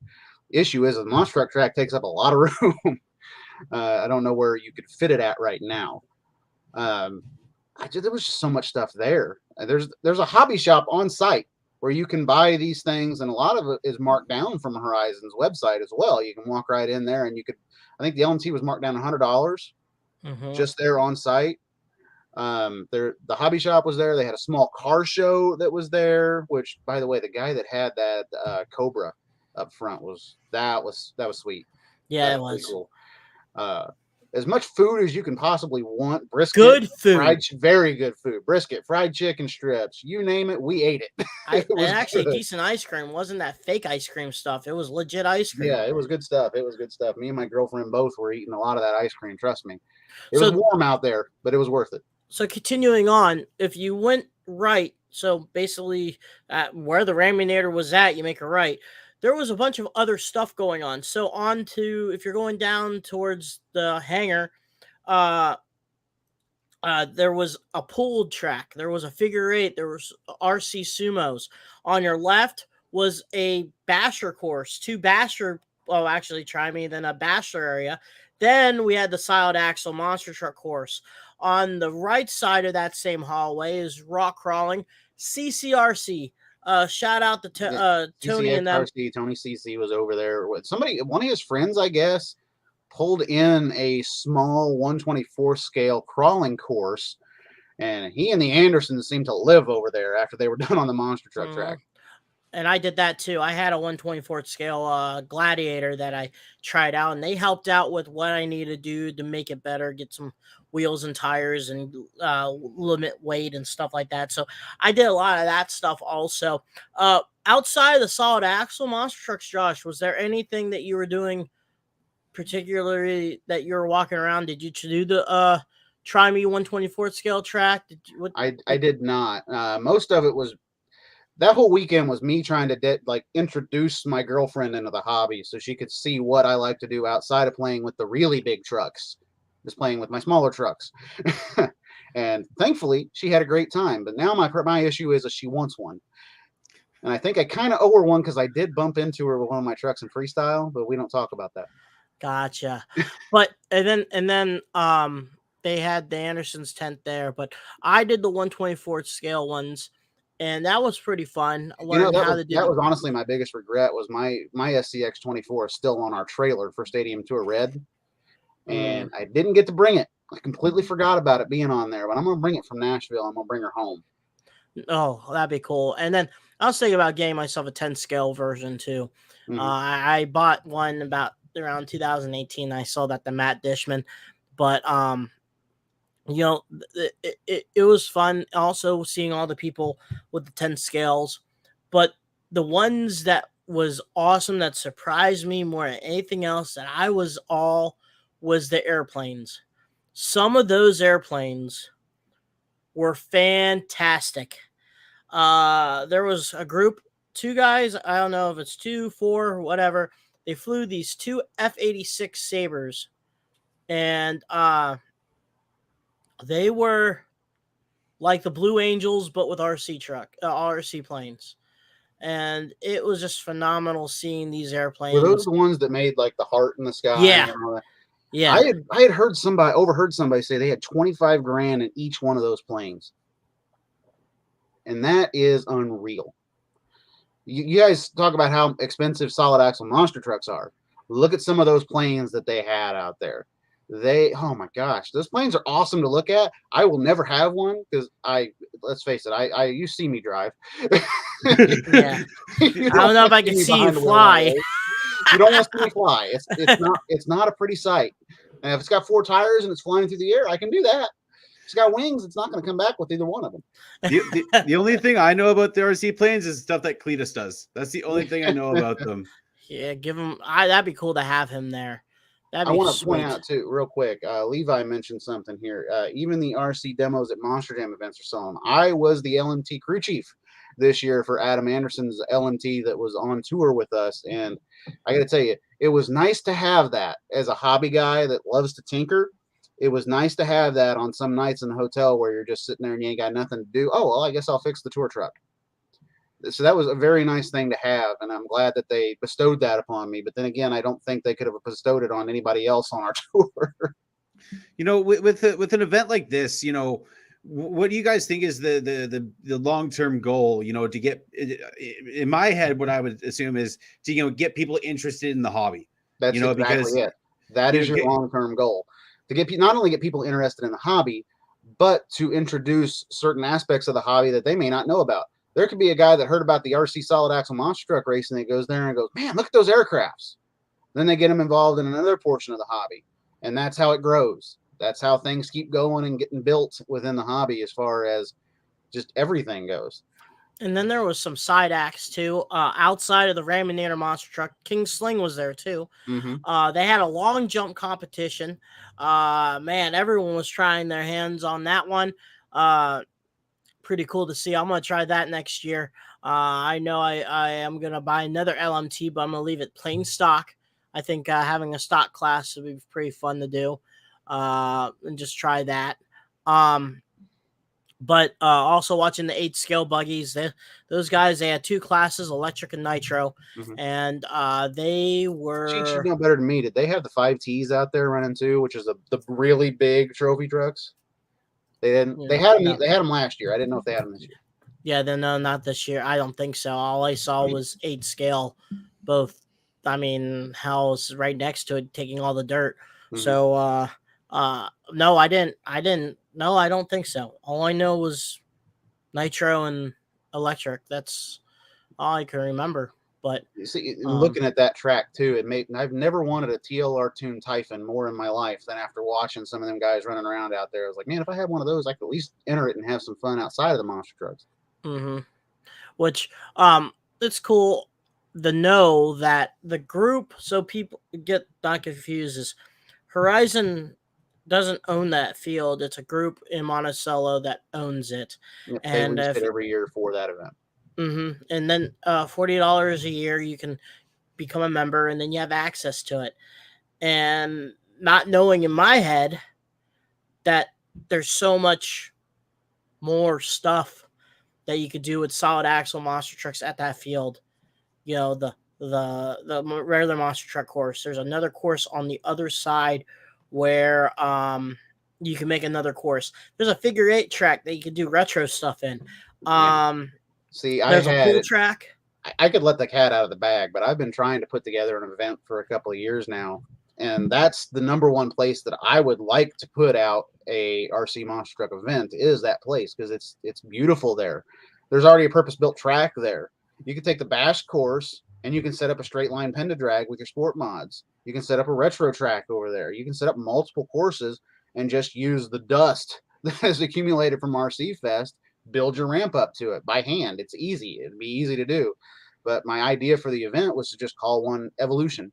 Issue is the monster truck track takes up a lot of room. I don't know where you could fit it at right now. There was just so much stuff there. There's a hobby shop on site where you can buy these things, and a lot of it is marked down from Horizon's website as well. You can walk right in there, and you could. I think the LMT was marked down $100 just there on site. The hobby shop was there. They had a small car show that was there, which, by the way, the guy that had that Cobra up front was sweet. Yeah, that was cool. As much food as you can possibly want. Brisket, good food, very good food. Brisket, fried chicken strips, you name it, we ate it. And actually good. Decent ice cream. Wasn't that fake ice cream stuff? It was legit ice cream. Yeah, it was good stuff. Me and my girlfriend both were eating a lot of that ice cream. Trust me, it was warm out there, but it was worth it. So continuing on, if you went right. So basically, where the Raminator was at, you make a right. There was a bunch of other stuff going on. So on to, if you're going down towards the hangar, uh, there was a pulled track. There was a figure eight. There was RC sumos. On your left was a basher course, two basher. Oh, actually, try me. Then a basher area. Then we had the solid axle monster truck course. On the right side of that same hallway is rock crawling, CCRC. Shout out to Tony and them. CCXRC, Tony CC was over there with somebody, one of his friends, I guess, pulled in a small 124 scale crawling course, and he and the Andersons seemed to live over there after they were done on the monster truck track. And I did that too. I had a 124th scale Gladiator that I tried out, and they helped out with what I needed to do to make it better, get some wheels and tires and limit weight and stuff like that. So I did a lot of that stuff also. Outside of the solid axle monster trucks, Josh, was there anything that you were doing particularly that you were walking around? Did you do the Try Me 124th scale track? I did not. Most of it was, that whole weekend was me trying to introduce my girlfriend into the hobby so she could see what I like to do outside of playing with the really big trucks, just playing with my smaller trucks. And thankfully she had a great time, but now my issue is that she wants one. And I think I kind of owe her one because I did bump into her with one of my trucks in freestyle, but we don't talk about that. Gotcha. But and then they had the Anderson's tent there, but I did the 124th scale ones, and that was pretty fun. That was honestly my biggest regret was my SCX 24 is still on our trailer for Stadium Tour Red, and I didn't get to bring it. I completely forgot about it being on there, but I'm gonna bring it from Nashville. I'm gonna bring her home. Oh, that'd be cool. And then I was thinking about getting myself a 10 scale version too. Mhm. I bought one about around 2018. I saw that the Matt Dishman, but you know, it was fun also seeing all the people with the 10 scales. But the ones that was awesome, that surprised me more than anything else, that I was the airplanes. Some of those airplanes were fantastic. There was a group, two guys, I don't know if it's 2, 4, whatever. They flew these two F-86 Sabres, and they were like the Blue Angels, but with RC planes. And it was just phenomenal seeing these airplanes. Were those the ones that made like the heart in the sky? Yeah. And all that? Yeah. I had overheard somebody say they had 25 grand in each one of those planes. And that is unreal. You guys talk about how expensive solid axle monster trucks are. Look at some of those planes that they had out there. Oh my gosh, those planes are awesome to look at. I will never have one because let's face it, you see me drive. Yeah. I don't know if I can see you fly. You don't want to see me fly. It's not a pretty sight. And if it's got 4 tires and it's flying through the air, I can do that. If it's got wings, it's not going to come back with either one of them. The only thing I know about the RC planes is stuff that Cletus does. That's the only thing I know about them. Yeah, give him. That'd be cool to have him there. I want to point out too, real quick. Levi mentioned something here. Even the RC demos at Monster Jam events are selling. I was the LMT crew chief this year for Adam Anderson's LMT that was on tour with us, and I got to tell you, it was nice to have that as a hobby guy that loves to tinker. It was nice to have that on some nights in the hotel where you're just sitting there and you ain't got nothing to do. Oh, well, I guess I'll fix the tour truck. So that was a very nice thing to have, and I'm glad that they bestowed that upon me. But then again, I don't think they could have bestowed it on anybody else on our tour. You know, with an event like this, you know, what do you guys think is the long-term goal? You know, to get, in my head, what I would assume is to get people interested in the hobby. That's exactly it. That is your long-term goal, to get not only get people interested in the hobby, but to introduce certain aspects of the hobby that they may not know about. There could be a guy that heard about the RC solid axle monster truck racing that goes there and goes, man, look at those aircrafts. Then they get them involved in another portion of the hobby. And that's how it grows. That's how things keep going and getting built within the hobby as far as just everything goes. And then there was some side acts too. Outside of the Raminator monster truck, King Sling was there too. Mm-hmm. They had a long jump competition. Man, everyone was trying their hands on that one. pretty cool to see. I'm gonna try that next year. I know I am gonna buy another LMT, but I'm gonna leave it plain stock. I think having a stock class would be pretty fun to do, and just try that. But also watching the 8 scale buggies, those guys, they had 2 classes, electric and nitro, and they She were. know better than me. Did they have the 5Ts out there running too, which is the really big trophy trucks? They didn't. Yeah, They had them. no. They had them last year. I didn't know if they had them this year. Yeah, then no, not this year. I don't think so. All I saw was 8 scale, both. I mean, hell's right next to it, taking all the dirt. So, no, I didn't. No, I don't think so. All I know was nitro and electric. That's all I can remember. But You see, looking at that track too, I've never wanted a TLR tuned Typhon more in my life than after watching some of them guys running around out there. I was like, man, if I had one of those, I could at least enter it and have some fun outside of the monster trucks. Which it's cool to know that the group, so people get not confused, is Horizon doesn't own that field. It's a group in Monticello that owns it. They And release if it every year for that event. and then $40 a year you can become a member, and then you have access to it. And not knowing in my head that there's so much more stuff that you could do with solid axle monster trucks at that field. You know, the regular monster truck course. There's another course on the other side where you can make another course. There's a figure 8 track that you could do retro stuff in. See, there's a pool track. I could let the cat out of the bag, but I've been trying to put together an event for a couple of years now, and that's the number one place that I would like to put out a RC monster truck event, is that place, because it's beautiful there. There's already a purpose-built track there. You can take the bash course and you can set up a straight line Pendadrag with your sport mods. You can set up a retro track over there. You can set up multiple courses and just use the dust that has accumulated from RC Fest. Build your ramp up to it by hand. It's easy. It'd be easy to do. But my idea for the event was to just call one Evolution,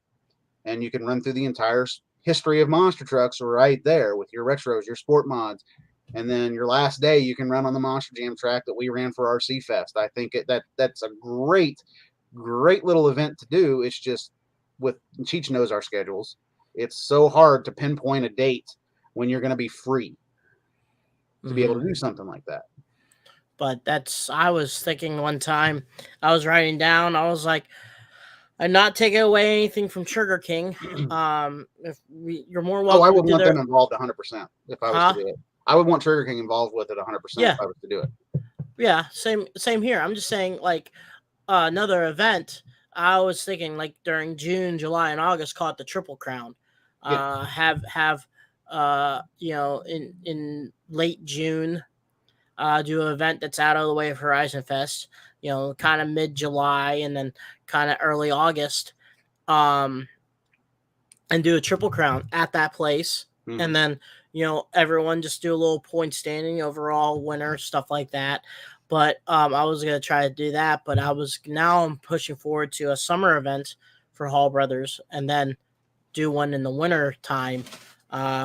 and you can run through the entire history of monster trucks right there with your retros, your sport mods, and then your last day you can run on the Monster Jam track that we ran for RC Fest. I think that's a great little event to do. It's just, with Cheech knows our schedules, it's so hard to pinpoint a date when you're going to be free to be able to do something like that. But I was thinking one time, I was writing down, I was like, I'm not taking away anything from Trigger King. You're more welcome. I would want them involved 100% if I was to do it. I would want Trigger King involved with it 100% if I was to do it. Yeah, same here. I'm just saying, like, another event, I was thinking, like, during June, July, and August, call it the Triple Crown. Have in late June, do an event that's out of the way of Horizon Fest, kind of mid-July and then kind of early August, and do a Triple Crown at that place. And then, everyone just do a little point standing, overall winner, stuff like that. But I was going to try to do that, but I'm pushing forward to a summer event for Hall Brothers, and then do one in the winter time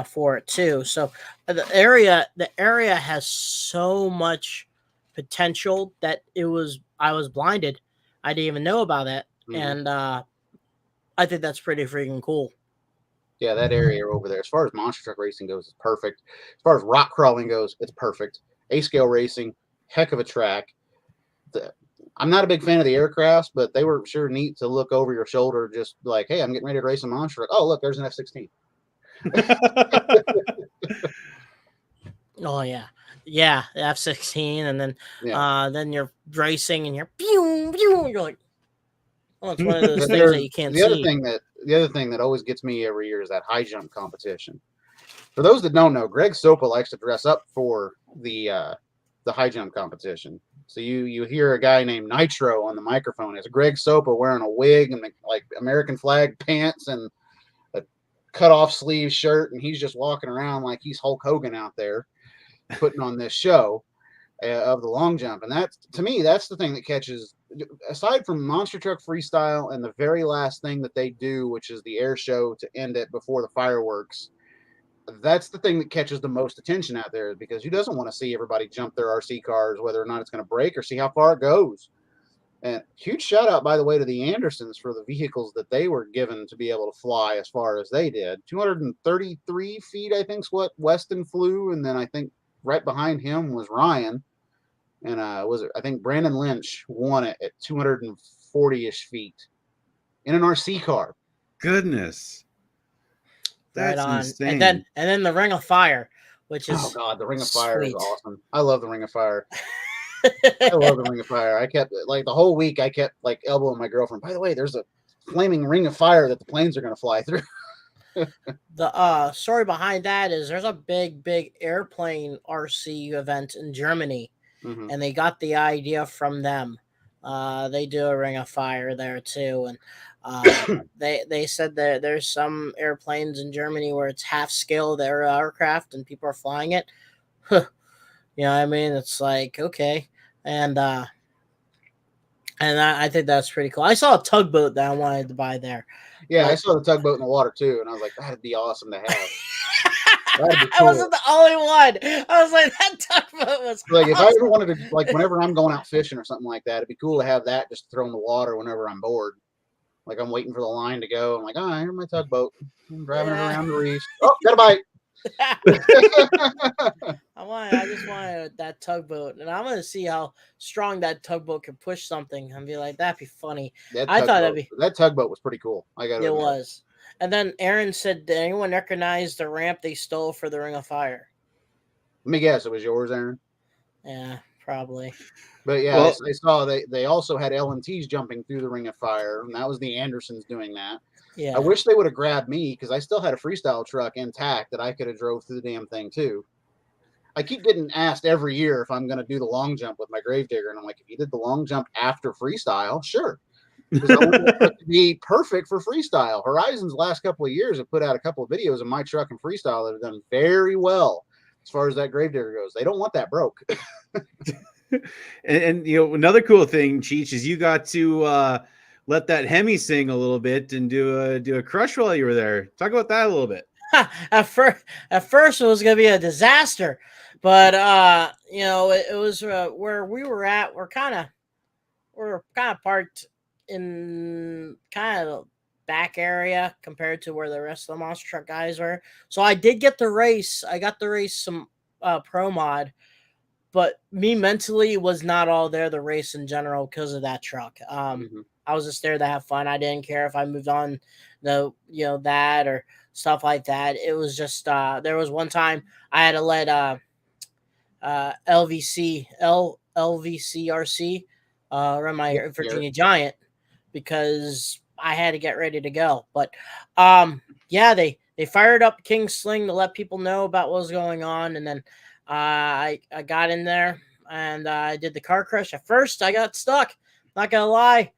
for it too. So the area has so much potential that I was blinded. I didn't even know about it. And I think that's pretty freaking cool. Yeah, that area over there, as far as monster truck racing goes, is perfect. As far as rock crawling goes, it's perfect. A-scale racing, heck of a track. I'm not a big fan of the aircrafts, but they were sure neat to look over your shoulder, just like, hey, I'm getting ready to race a monster truck. Oh, look, there's an F-16. Oh yeah, the F-16, and then then you're racing and you're pew, pew, you're like, oh, it's one of those things that you can't see. The other thing that always gets me every year is that high jump competition. For those that don't know, Greg Sopa likes to dress up for the high jump competition. So you hear a guy named Nitro on the microphone. It's Greg Sopa wearing a wig and like American flag pants and a cut off sleeve shirt, and he's just walking around like he's Hulk Hogan out there putting on this show of the long jump. And that, to me, that's the thing that catches, aside from Monster Truck Freestyle and the very last thing that they do, which is the air show to end it before the fireworks. that's the thing that catches the most attention out there, because who doesn't want to see everybody jump their RC cars, whether or not it's going to break, or see how far it goes. And huge shout out, by the way, to the Andersons for the vehicles that they were given to be able to fly as far as they did. 233 feet, I think, is what Weston flew, and then I think right behind him was Ryan, and I think Brandon Lynch won it at 240-ish feet in an RC car. Goodness. That's right on. insane. And then the Ring of Fire, which is Oh God, the Ring of Fire is sweet. awesome. I love the Ring of Fire. I love the Ring of Fire. I kept like the whole week. I kept like elbowing my girlfriend. By the way, there's a flaming Ring of Fire that the planes are going to fly through. The story behind that is there's a big airplane RC event in Germany, Mhm. and they got the idea from them. They do a Ring of Fire there too, and they said that there's some airplanes in Germany where it's half scale of their aircraft and people are flying it. You know what I mean? It's like, okay. And I think that's pretty cool. I saw a tugboat that I wanted to buy there. Yeah, I saw the tugboat in the water too, and I was like, that'd be awesome to have. That'd be I cool. wasn't the only one. I was like, that tugboat was Like if I awesome. ever wanted to, like whenever I'm going out fishing or something like that, it'd be cool to have that just throw in the water whenever I'm bored. Like I'm waiting for the line to go. I'm like, oh, here's my tugboat. I'm driving it around the reef. Oh, got a bite. I just wanted that tugboat, and I'm gonna see how strong that tugboat can push something and be like, that'd be funny. I thought that tugboat was pretty cool. I got it was. And then Aaron said, did anyone recognize the ramp they stole for the Ring of Fire? Let me guess, it was yours, Aaron. Yeah, probably. But yeah, Well- I saw they also had L&Ts jumping through the Ring of Fire, and that was the Andersons doing that. Yeah. I wish they would have grabbed me, because I still had a freestyle truck intact that I could have drove through the damn thing too. I keep getting asked every year if I'm going to do the long jump with my Gravedigger, and I'm like, if you did the long jump after freestyle, sure. Because I want it to be perfect for freestyle. Horizon's last couple of years have put out a couple of videos of my truck and freestyle that have done very well as far as that Gravedigger goes. They don't want that broke. And you know, another cool thing, Cheech, is you got to let that Hemi sing a little bit and do a crush while you were there. Talk about that a little bit. At first it was gonna be a disaster, but you know, it was where we were at. We're kind of parked in kind of back area compared to where the rest of the monster truck guys were. So I did get the race. I got the race some pro mod, but me mentally was not all there the race in general because of that truck. I was just there to have fun. I didn't care if I moved on that or stuff like that. It was just there was one time I had to let LVCRC run my Virginia Giant because I had to get ready to go. But yeah, they fired up King Sling to let people know about what was going on, and then I got in there and I did the car crush. At first I got stuck, not gonna lie.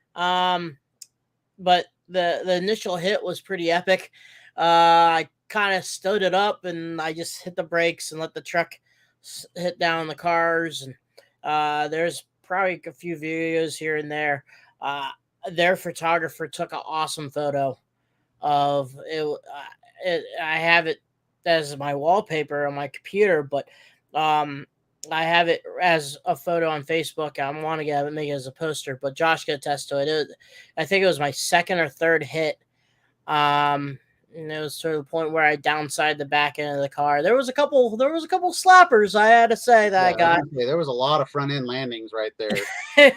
But the initial hit was pretty epic. I kind of stood it up and I just hit the brakes and let the truck hit down the cars. And there's probably a few videos here and there. Their photographer took an awesome photo of it. I have it as my wallpaper on my computer, but I have it as a photo on Facebook. I want to make it as a poster, but Josh can attest to it. I think it was my second or third hit. And it was to the point where I downside the back end of the car. There was a couple slappers, I had to say, that I got. There was a lot of front end landings right there. I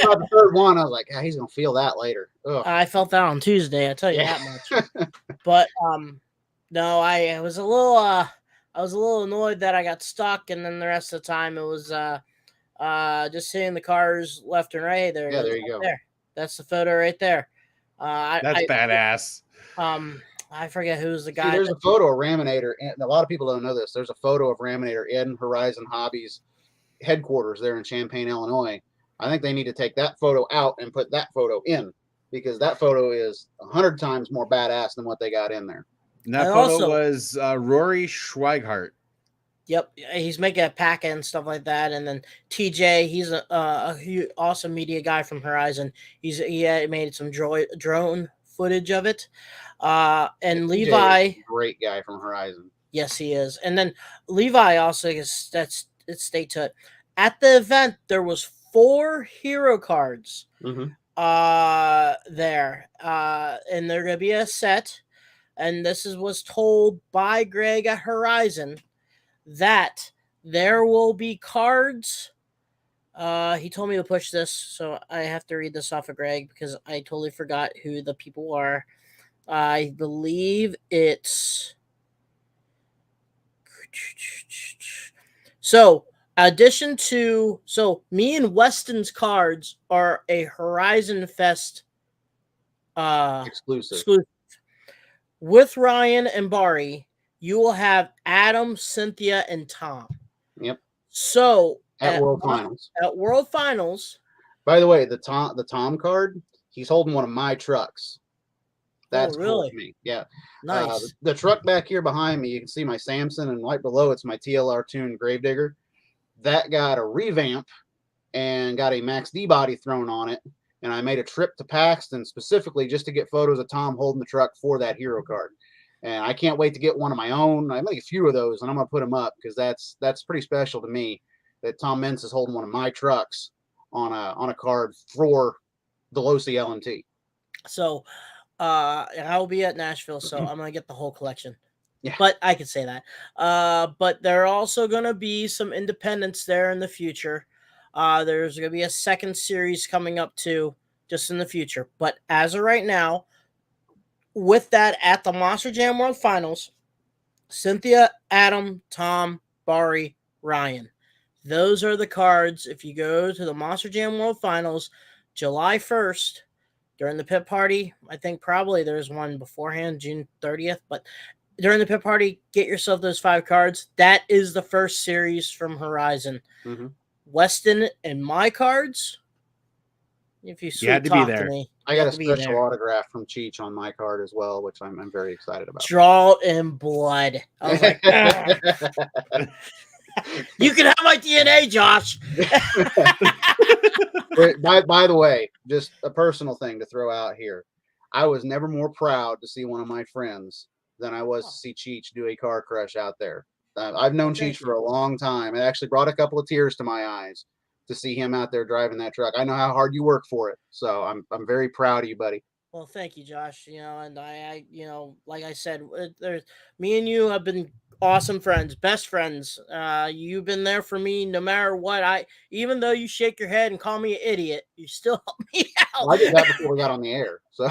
saw the third one. I was like, he's gonna feel that later. Ugh. I felt that on Tuesday. I tell you that much. But no, I was a little annoyed that I got stuck, and then the rest of the time it was just hitting the cars left and right. There you go. There, that's the photo right there. That's badass. I forget who's the guy. See, there's a photo of Raminator, and a lot of people don't know this. There's a photo of Raminator in Horizon Hobbies headquarters there in Champaign, Illinois. I think they need to take that photo out and put that photo in, because that photo is 100 times more badass than what they got in there. And that photo was Rory Schweigart. Yep, he's making a packet and stuff like that. And then TJ, he's a awesome media guy from Horizon. He made some drone footage of it. And Levi, great guy from Horizon. Yes, he is. And then Levi also is that's stay to it. At the event, there was 4 hero cards Mm-hmm. there. And they're gonna be a set. And this was told by Greg at Horizon that there will be cards. He told me to push this, so I have to read this off of Greg because I totally forgot who the people are. I believe it's so me and Weston's cards are a Horizon Fest Exclusive. With Ryan and Bari, you will have Adam, Cynthia, and Tom. Yep. So At World Finals. At World Finals. By the way, the Tom card, he's holding one of my trucks. That's really cool to me. Yeah. Nice. The truck back here behind me, you can see my Samson, and right below it's my TLR Tune Gravedigger. That got a revamp and got a Max D body thrown on it. And I made a trip to Paxton specifically just to get photos of Tom holding the truck for that hero card. And I can't wait to get one of my own. I make a few of those, and I'm gonna put them up because that's pretty special to me that Tom Mintz is holding one of my trucks on a card for the Losi LNT. So I'll be at Nashville, so I'm gonna get the whole collection. Yeah. But I could say that. But there are also gonna be some independents there in the future. There's gonna be a second series coming up too, just in the future. But as of right now, with that at the Monster Jam World Finals, Cynthia, Adam, Tom, Bari, Ryan. Those are the cards. If you go to the Monster Jam World Finals, July 1st, during the pit party, I think probably there's one beforehand, June 30th, but during the pit party, get yourself those 5 cards. That is the first series from Horizon. Mm-hmm. Weston and my cards, if you had to be talk there. to me, I got a special autograph from Cheech on my card as well, which I'm very excited about. Draw in blood. I was like, you can have my DNA, Josh. By the way, just a personal thing to throw out here. I was never more proud to see one of my friends than I was to see Cheech do a car crush out there. I've known Cheech for a long time. It actually brought a couple of tears to my eyes to see him out there driving that truck. I know how hard you work for it, so I'm very proud of you, buddy. Well, thank you, Josh. And I like I said, there's me and you have been awesome friends, best friends. You've been there for me no matter what. Even though you shake your head and call me an idiot, you still help me out. Well, I did that before we got on the air, so.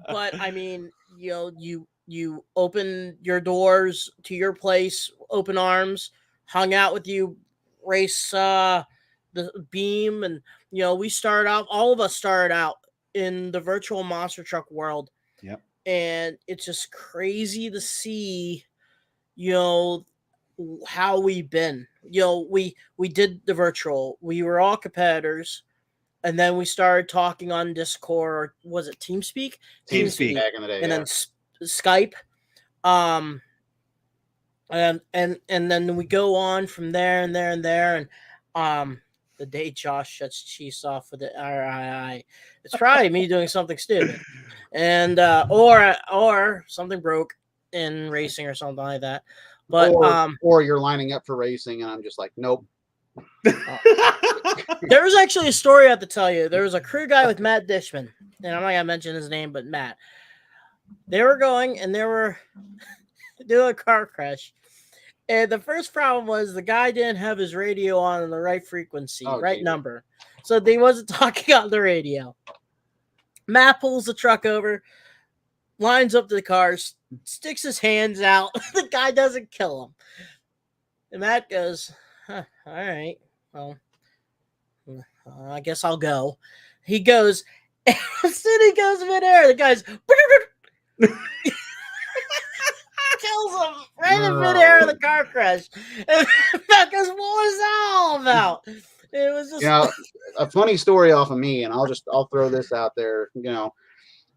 But I mean, you open your doors to your place, open arms, hung out with you, race the beam, and all of us started out in the virtual monster truck world. Yep. And it's just crazy to see, how we've been. We did the virtual. We were all competitors, and then we started talking on Discord, or was it TeamSpeak? TeamSpeak back in the day, and yeah. then Skype. And then we go on from there and the day Josh shuts Chiefs off with the RII, it's probably me doing something stupid, and or something broke in racing or something like that. But or you're lining up for racing, and I'm just like, nope. There was actually a story I have to tell you. There was a crew guy with Matt Dishman, and I'm not gonna mention his name, but Matt. They were going and they were doing a car crash. And the first problem was the guy didn't have his radio on the right frequency, right number. So they wasn't talking on the radio. Matt pulls the truck over, lines up the cars, sticks his hands out. The guy doesn't kill him. And Matt goes, all right, well, I guess I'll go. He goes, and as soon as he goes midair, the guy's kills him right in midair of the car crash. And Matt goes, what was that all about? It was just a funny story off of me, and I'll throw this out there.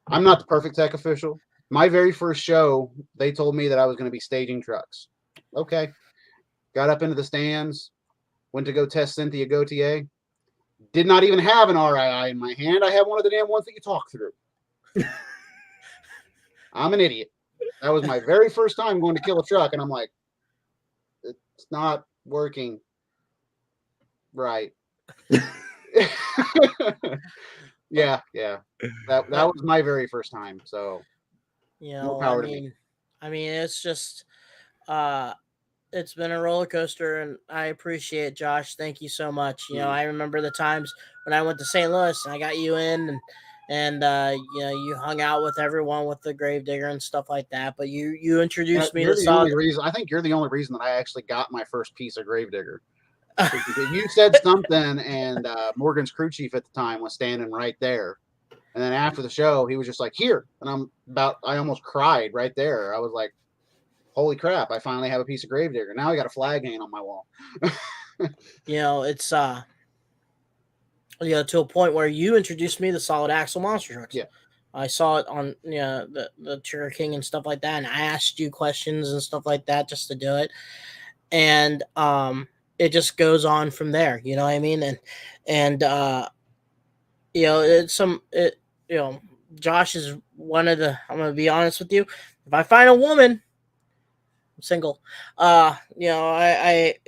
I'm not the perfect tech official. My very first show, they told me that I was going to be staging trucks. Okay. Got up into the stands, went to go test Cynthia Gautier. Did not even have an RII in my hand. I had one of the damn ones that you talk through. I'm an idiot. That was my very first time going to kill a truck, and I'm like, it's not working right. yeah. That was my very first time. So You more know, power to me. it's just it's been a roller coaster, and I appreciate Josh. Thank you so much. You know, I remember the times when I went to St. Louis and I got you in, and you know, you hung out with everyone with the Gravedigger and stuff like that. But you introduced me You're to the solid. only reason. I think you're the only reason that I actually got my first piece of Gravedigger. You said something, and Morgan's crew chief at the time was standing right there. And then after the show, he was just like, "Here," and I almost cried right there. I was like, "Holy crap! I finally have a piece of Gravedigger. Now I got a flag hanging on my wall." You know, it's you know, to a point where you introduced me to solid axle monster trucks. Yeah. I saw it on the Trigger King and stuff like that, and I asked you questions and stuff like that just to do it, and it just goes on from there. You know what I mean? And you know, you know, Josh is one of the. I'm gonna be honest with you. If I find a woman, I'm single. You know, I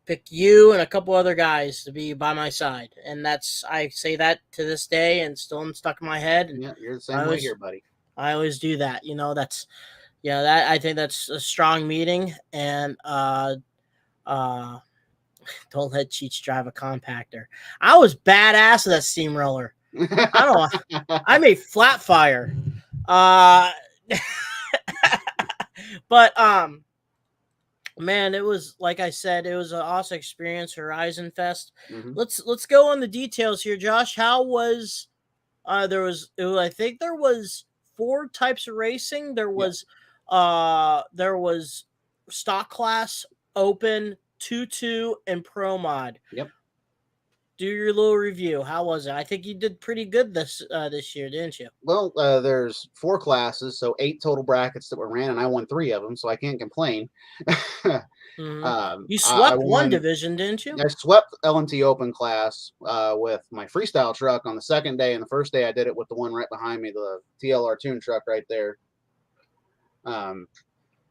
pick you and a couple other guys to be by my side, and I say that to this day, and still stuck in my head. And Yeah, you're the same way here, buddy. I always do that. You know, that I think that's a strong meeting, and don't let Cheech drive a compactor. I was badass with that steamroller. I don't know. I made flat fire. But man, it was, like I said, it was an awesome experience, Horizon Fest. Mhm. Let's go on the details here, Josh. How was I think there was 4 types of racing. There was stock class, open, 2-2, and pro mod. Yep. Do your little review. How was it? I think you did pretty good this year, didn't you? Well, there's 4 classes, so 8 total brackets that were ran, and I won 3 of them, so I can't complain. You swept one division, didn't you? I swept LMT Open class with my freestyle truck on the second day, and the first day I did it with the one right behind me, the TLR Tune truck right there.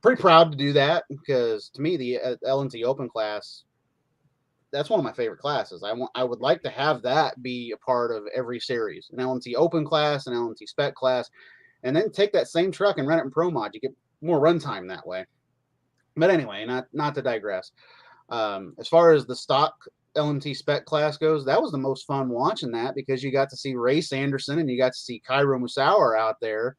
Pretty proud to do that, because to me the LMT Open class, that's one of my favorite classes. I would like to have that be a part of every series, an LMT Open class, an LMT Spec class, and then take that same truck and run it in Pro Mod. You get more runtime that way. But anyway, not to digress. As far as the stock LMT Spec class goes, that was the most fun watching that, because you got to see Ray Sanderson and you got to see Cairo Musauer out there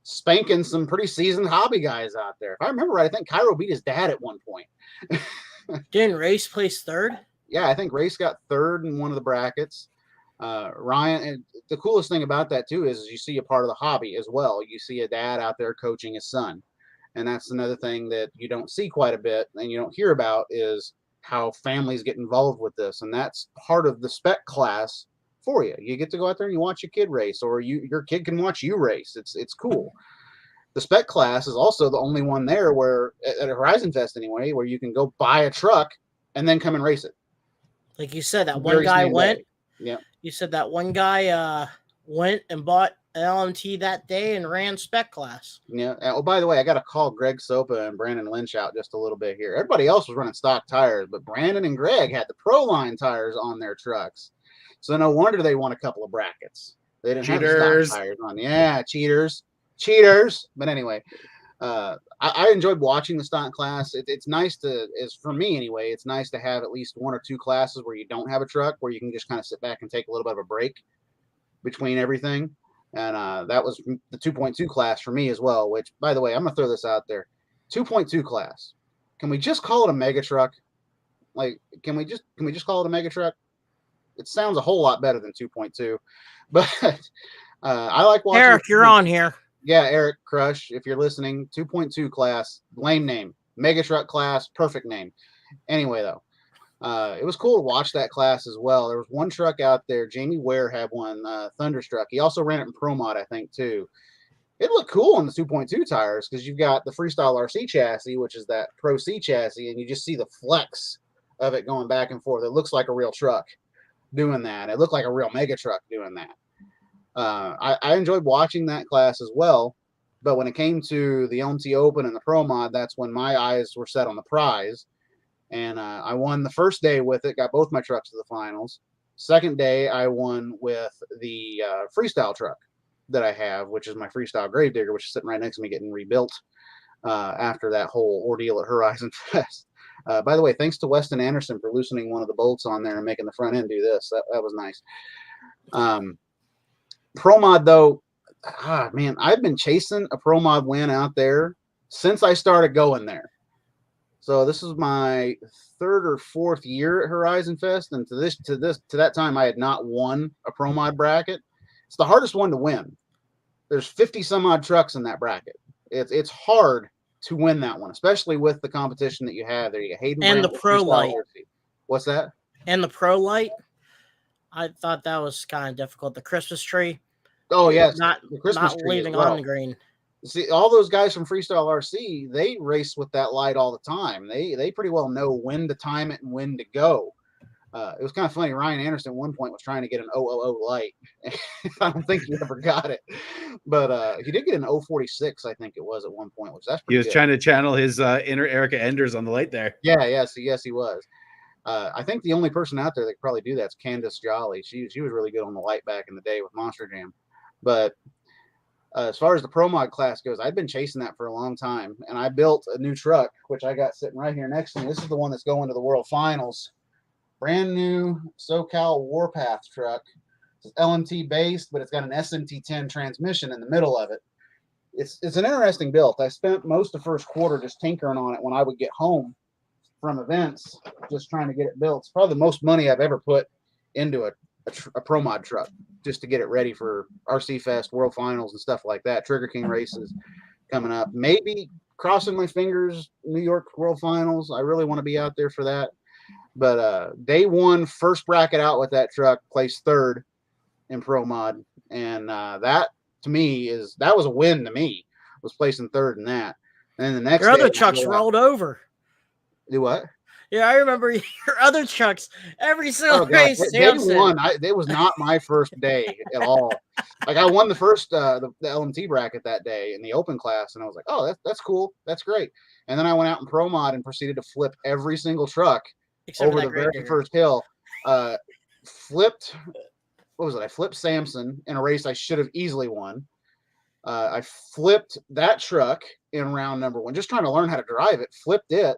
spanking some pretty seasoned hobby guys out there. If I remember right, I think Cairo beat his dad at one point. Didn't Race place 3rd? Yeah, I think Race got 3rd in one of the brackets. Ryan, and the coolest thing about that too is you see a part of the hobby as well. You see a dad out there coaching his son, and that's another thing that you don't see quite a bit and you don't hear about, is how families get involved with this, and that's part of the spec class for you. You get to go out there and you watch your kid race, or your kid can watch you race. It's cool. The spec class is also the only one there where at Horizon Fest anyway, where you can go buy a truck and then come and race it. Like you said, that one guy went. Yeah. You said that one guy went and bought an LMT that day and ran spec class. Yeah. Oh, by the way, I got to call Greg Sopa and Brandon Lynch out just a little bit here. Everybody else was running stock tires, but Brandon and Greg had the Pro Line tires on their trucks. So no wonder they won a couple of brackets. They didn't have the stock tires on. Yeah, cheaters. But anyway, I enjoyed watching the stock class. It's nice for me anyway, it's nice to have at least 1 or 2 classes where you don't have a truck, where you can just kind of sit back and take a little bit of a break between everything. And that was the 2.2 class for me as well, which, by the way, I'm going to throw this out there. 2.2 class. Can we just call it a mega truck? Like, can we just call it a mega truck? It sounds a whole lot better than 2.2. But I like watching. Eric, you're on here. Yeah, Eric Crush, if you're listening, 2.2 class, lame name. Mega truck class, perfect name. Anyway, though, it was cool to watch that class as well. There was one truck out there. Jamie Ware had one, Thunderstruck. He also ran it in Pro Mod, I think, too. It looked cool on the 2.2 tires, because you've got the Freestyle RC chassis, which is that Pro C chassis, and you just see the flex of it going back and forth. It looks like a real truck doing that. It looked like a real mega truck doing that. I enjoyed watching that class as well, But when it came to the LMT Open and the Pro Mod, that's when my eyes were set on the prize. And I won the first day with it, got both my trucks to the finals. Second day, I won with the freestyle truck that I have, which is my freestyle Gravedigger, which is sitting right next to me getting rebuilt after that whole ordeal at Horizon Fest. By the way, thanks to Weston Anderson for loosening one of the bolts on there and making the front end do this. That was nice. Pro Mod, though, man, I've been chasing a Pro Mod win out there since I started going there. So this is my third or fourth year at Horizon Fest, and to that time, I had not won a Pro Mod bracket. It's the hardest one to win. There's 50 some odd trucks in that bracket. It's hard to win that one, especially with the competition that you have there. You got Hayden and Brandt, the Pro Light. What's that? And the Pro Light. I thought that was kind of difficult. The Christmas tree. Oh yes, not the Christmas not tree leaving as well. on the green. See, all those guys from Freestyle RC, they race with that light all the time. They pretty well know when to time it and when to go. It was kind of funny. Ryan Anderson at one point was trying to get an 000 light. I don't think he ever got it, but he did get an 046, I think it was at one point, which that's pretty He was good. trying to channel his inner Erica Enders on the light there. Yes, he was. I think the only person out there that could probably do that's Candace Jolly. She was really good on the light back in the day with Monster Jam. But as far as the Pro Mod class goes, I've been chasing that for a long time, and I built a new truck, which I got sitting right here next to me. This is the one that's going to the World Finals. Brand new SoCal Warpath truck. It's LMT based, but it's got an SMT10 transmission in the middle of it. It's an interesting build. I spent most of the first quarter just tinkering on it when I would get home from events, just trying to get it built. It's probably the most money I've ever put into a Pro Mod truck just to get it ready for RC Fest, World Finals, and stuff like that. Trigger King races coming up. Maybe crossing my fingers, New York World Finals. I really want to be out there for that. But day one, first bracket out with that truck, placed third in Pro Mod. And that, to me, that was a win to me, was placing third in that. And then the next Your day, other trucks rolled over. Do what? Yeah, I remember your other trucks every single race. Day one, it was not my first day at all. Like I won the first the LMT bracket that day in the open class, and I was like, oh, that's cool, that's great. And then I went out in Pro Mod and proceeded to flip every single truck Except over the very first hill. Flipped. What was it? I flipped Samson in a race I should have easily won. I flipped that truck in round number one, just trying to learn how to drive it. Flipped it.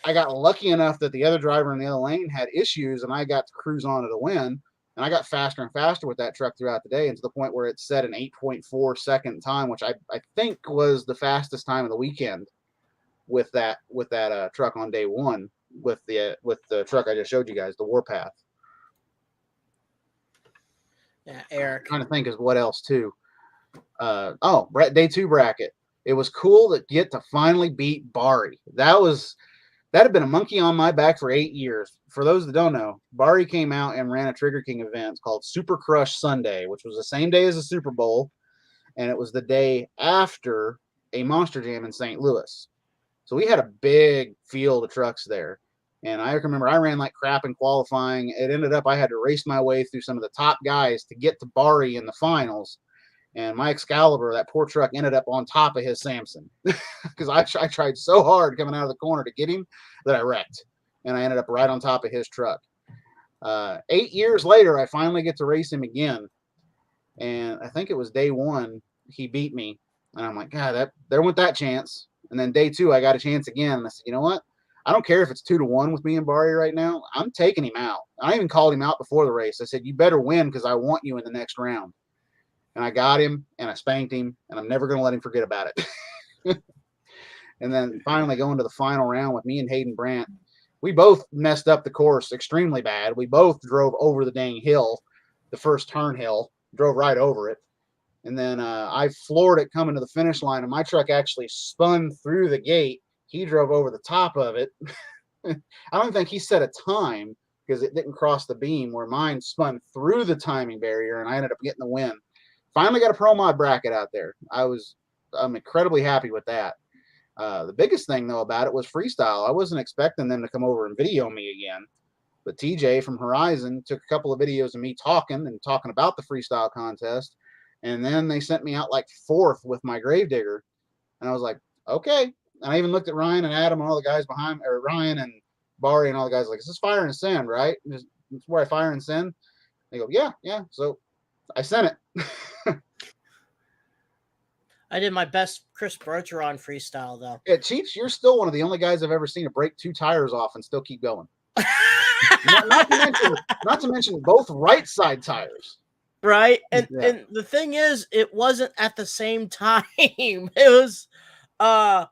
I got lucky enough that the other driver in the other lane had issues, and I got to cruise on to the win. And I got faster and faster with that truck throughout the day, and to the point where it set an 8.4 second time, which I think was the fastest time of the weekend with that truck on day one with the truck I just showed you guys, the Warpath. Yeah, Eric. I'm trying to think of what else too. Day two bracket. It was cool to get to finally beat Bari. That had been a monkey on my back for 8 years. For those that don't know, Bari came out and ran a Trigger King event called Super Crush Sunday, which was the same day as the Super Bowl, and it was the day after a Monster Jam in St. Louis. So we had a big field of trucks there. And I remember I ran like crap in qualifying. It ended up I had to race my way through some of the top guys to get to Bari in the finals. And my Excalibur, that poor truck, ended up on top of his Samson because I tried so hard coming out of the corner to get him that I wrecked. And I ended up right on top of his truck. 8 years later, I finally get to race him again. And I think it was day one, he beat me. And I'm like, God, there went that chance. And then day two, I got a chance again. And I said, you know what? I don't care if it's 2-1 with me and Bari right now. I'm taking him out. I even called him out before the race. I said, you better win because I want you in the next round. And I got him, and I spanked him, and I'm never going to let him forget about it. And then finally going to the final round with me and Hayden Brandt. We both messed up the course extremely bad. We both drove over the dang hill, the first turn hill, drove right over it. And then I floored it coming to the finish line, and my truck actually spun through the gate. He drove over the top of it. I don't think he set a time because it didn't cross the beam, where mine spun through the timing barrier, and I ended up getting the win. Finally got a Pro Mod bracket out there. I'm incredibly happy with that. The biggest thing, though, about it was freestyle. I wasn't expecting them to come over and video me again. But TJ from Horizon took a couple of videos of me talking about the freestyle contest. And then they sent me out like 4th with my Gravedigger. And I was like, okay. And I even looked at Ryan and Adam and all the guys behind me, or Ryan and Barry and all the guys, like, is this fire and send, right? This is where I fire and send. They go, yeah. So I sent it. I did my best Chris Bergeron freestyle though. Yeah, Cheech, you're still one of the only guys I've ever seen to break 2 tires off and still keep going. not to mention both right side tires. Right. And the thing is, it wasn't at the same time. It was I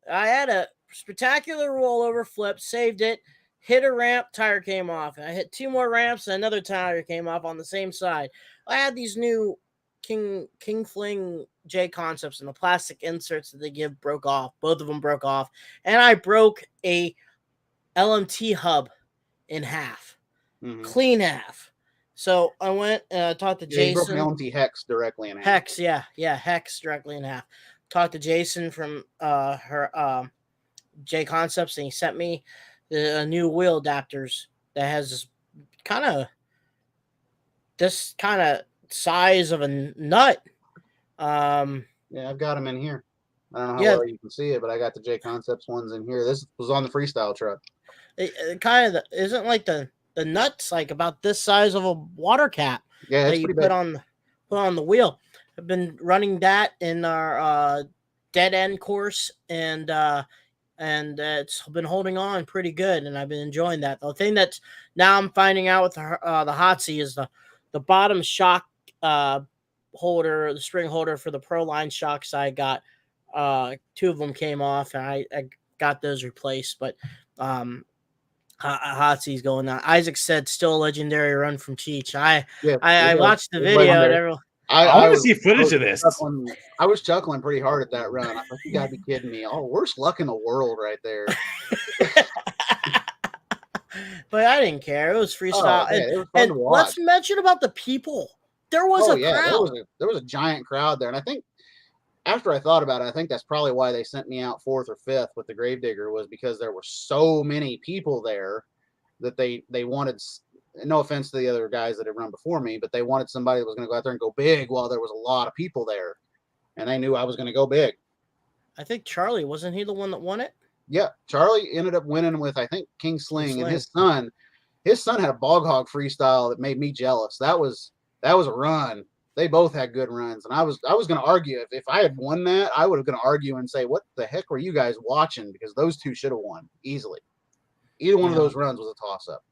had a spectacular rollover flip, saved it, hit a ramp, tire came off. I hit 2 more ramps, and another tire came off on the same side. I had these new King Fling J Concepts, and the plastic inserts that they give broke off. Both of them broke off, and I broke a LMT hub in half, clean half. So I went and talked to Jason. You broke an LMT hex directly in half. Hex, yeah, hex directly in half. Talked to Jason from her J Concepts, and he sent me the new wheel adapters that has this kind of size of a nut. Yeah, I've got them in here. I don't know how well you can see it, but I got the J Concepts ones in here. This was on the freestyle truck. It kind of isn't like the nuts like about this size of a water cap. Yeah, that you put on the wheel. I've been running that in our dead end course, and it's been holding on pretty good, and I've been enjoying that. The thing that now I'm finding out with the Hotsy is the bottom shock holder, the spring holder for the Pro Line shocks I got. 2 of them came off, and I got those replaced, but Hotsy's going on. Isaac said still a legendary run from Cheech. I watched the video. I want to see footage of this. I was chuckling pretty hard at that run. I thought, you gotta be kidding me. Oh, worst luck in the world right there. But I didn't care. It was freestyle. It was fun to watch. Let's mention about the people. There was a crowd. There was a giant crowd there. And I think after I thought about it, I think that's probably why they sent me out 4th or 5th with the Gravedigger, was because there were so many people there that they wanted, no offense to the other guys that had run before me, but they wanted somebody that was going to go out there and go big while there was a lot of people there. And they knew I was going to go big. I think Charlie, wasn't he the one that won it? Yeah. Charlie ended up winning with, I think, King Sling. And his son had a bog hog freestyle that made me jealous. That was a run. They both had good runs. And I was going to argue if I had won that, I would have going to argue and say, what the heck were you guys watching? Because those 2 should have won easily. Either one of those runs was a toss up.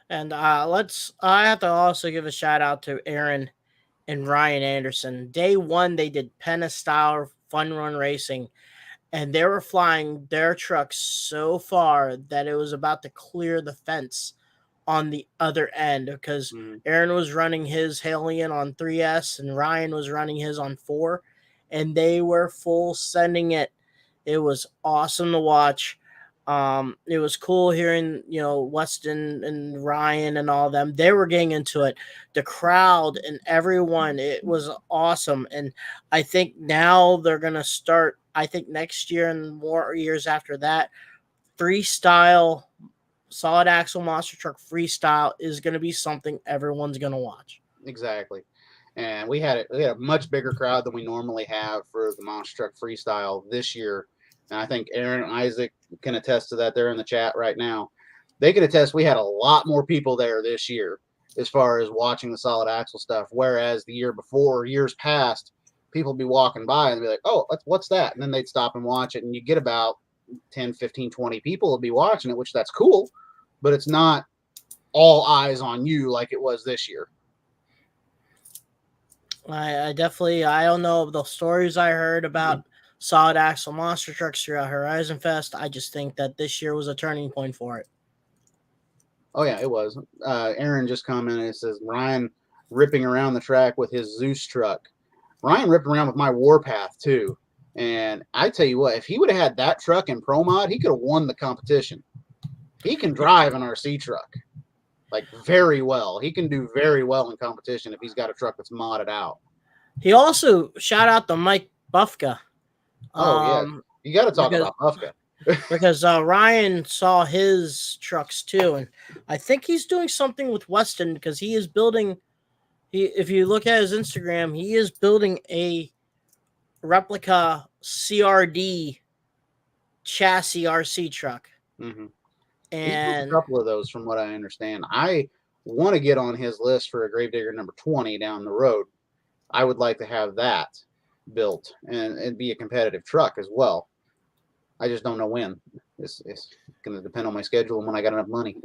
And I have to also give a shout out to Aaron and Ryan Anderson. Day 1, they did Penna style fun run racing, and they were flying their trucks so far that it was about to clear the fence on the other end, because Aaron was running his Halion on 3S and Ryan was running his on 4, and they were full sending it. It was awesome to watch. It was cool hearing, Weston and Ryan and all them. They were getting into it. The crowd and everyone, it was awesome. And I think now they're going to start, I think next year and more years after that, freestyle, solid axle monster truck freestyle is going to be something everyone's going to watch. Exactly. And we had a much bigger crowd than we normally have for the monster truck freestyle this year. And I think Aaron and Isaac can attest to that. They're in the chat right now. They can attest we had a lot more people there this year as far as watching the solid axle stuff. Whereas the year before, years past, people would be walking by and be like, oh, what's that? And then they'd stop and watch it. And you get about 10, 15, 20 people would be watching it, which that's cool. But it's not all eyes on you like it was this year. I don't know the stories I heard about solid axle monster trucks throughout Horizon Fest. I just think that this year was a turning point for it. Oh yeah, it was. Aaron just commented, it says Ryan ripping around the track with his Zeus truck. Ryan ripped around with my Warpath too. And I tell you what, if he would have had that truck in Pro Mod, he could have won the competition. He can drive an RC truck like very well. He can do very well in competition if he's got a truck that's modded out. He also shout out to Mike Buffka. Yeah, you got to talk about Buffka. Because Ryan saw his trucks too, and I think he's doing something with Weston because he is building If you look at his Instagram, he is building a replica CRD chassis RC truck. Mm-hmm. He's built a And couple of those, from what I understand. I want to get on his list for a Gravedigger number 20 down the road. I would like to have that built and be a competitive truck as well. I just don't know when. It's going to depend on my schedule and when I got enough money.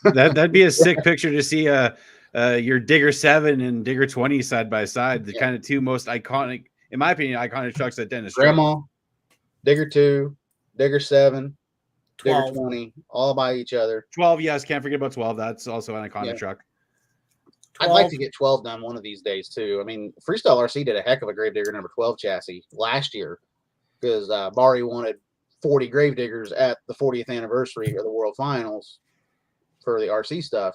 That'd be a sick picture to see your Digger 7 and Digger 20 side by side, the kind of two most iconic, in my opinion, iconic trucks that Dennis drove. Grandma, Digger 2, Digger 7, 12. Digger 20, all by each other. 12, yes, can't forget about 12. That's also an iconic truck. 12. I'd like to get 12 done one of these days too. I mean, Freestyle RC did a heck of a Gravedigger number 12 chassis last year because Bari wanted 40 Gravediggers at the 40th anniversary of the World Finals for the RC stuff.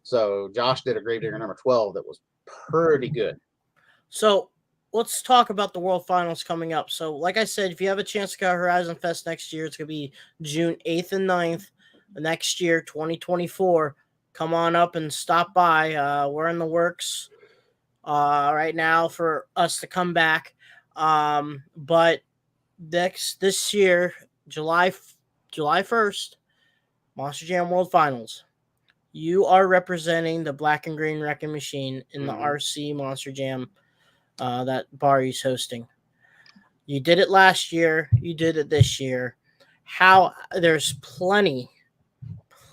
So Josh did a Gravedigger number 12 that was pretty good. So let's talk about the World Finals coming up. So, like I said, if you have a chance to go to Horizon Fest next year, it's going to be June 8th and 9th next year, 2024. Come on up and stop by. We're in the works right now for us to come back. But this year, July 1st, Monster Jam World Finals. You are representing the Black and Green Wrecking Machine in the RC Monster Jam that Bari's hosting. You did it last year. You did it this year. There's plenty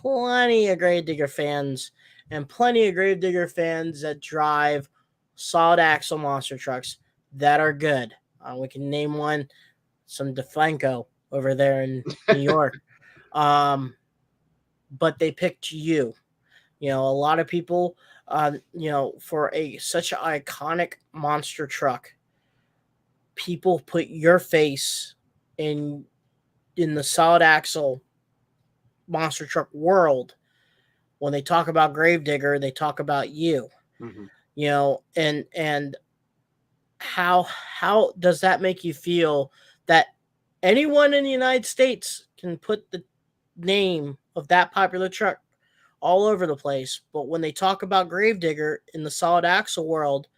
of Gravedigger fans and plenty of Gravedigger fans that drive solid axle monster trucks that are good. We can name one, some DeFranco over there in New York. But they picked you. You know, a lot of people, for such an iconic monster truck, people put your face in the solid axle monster truck world. When they talk about Gravedigger, they talk about you. Mm-hmm. You know, and how does that make you feel that anyone in the United States can put the name of that popular truck all over the place, but when they talk about Gravedigger in the solid axle world,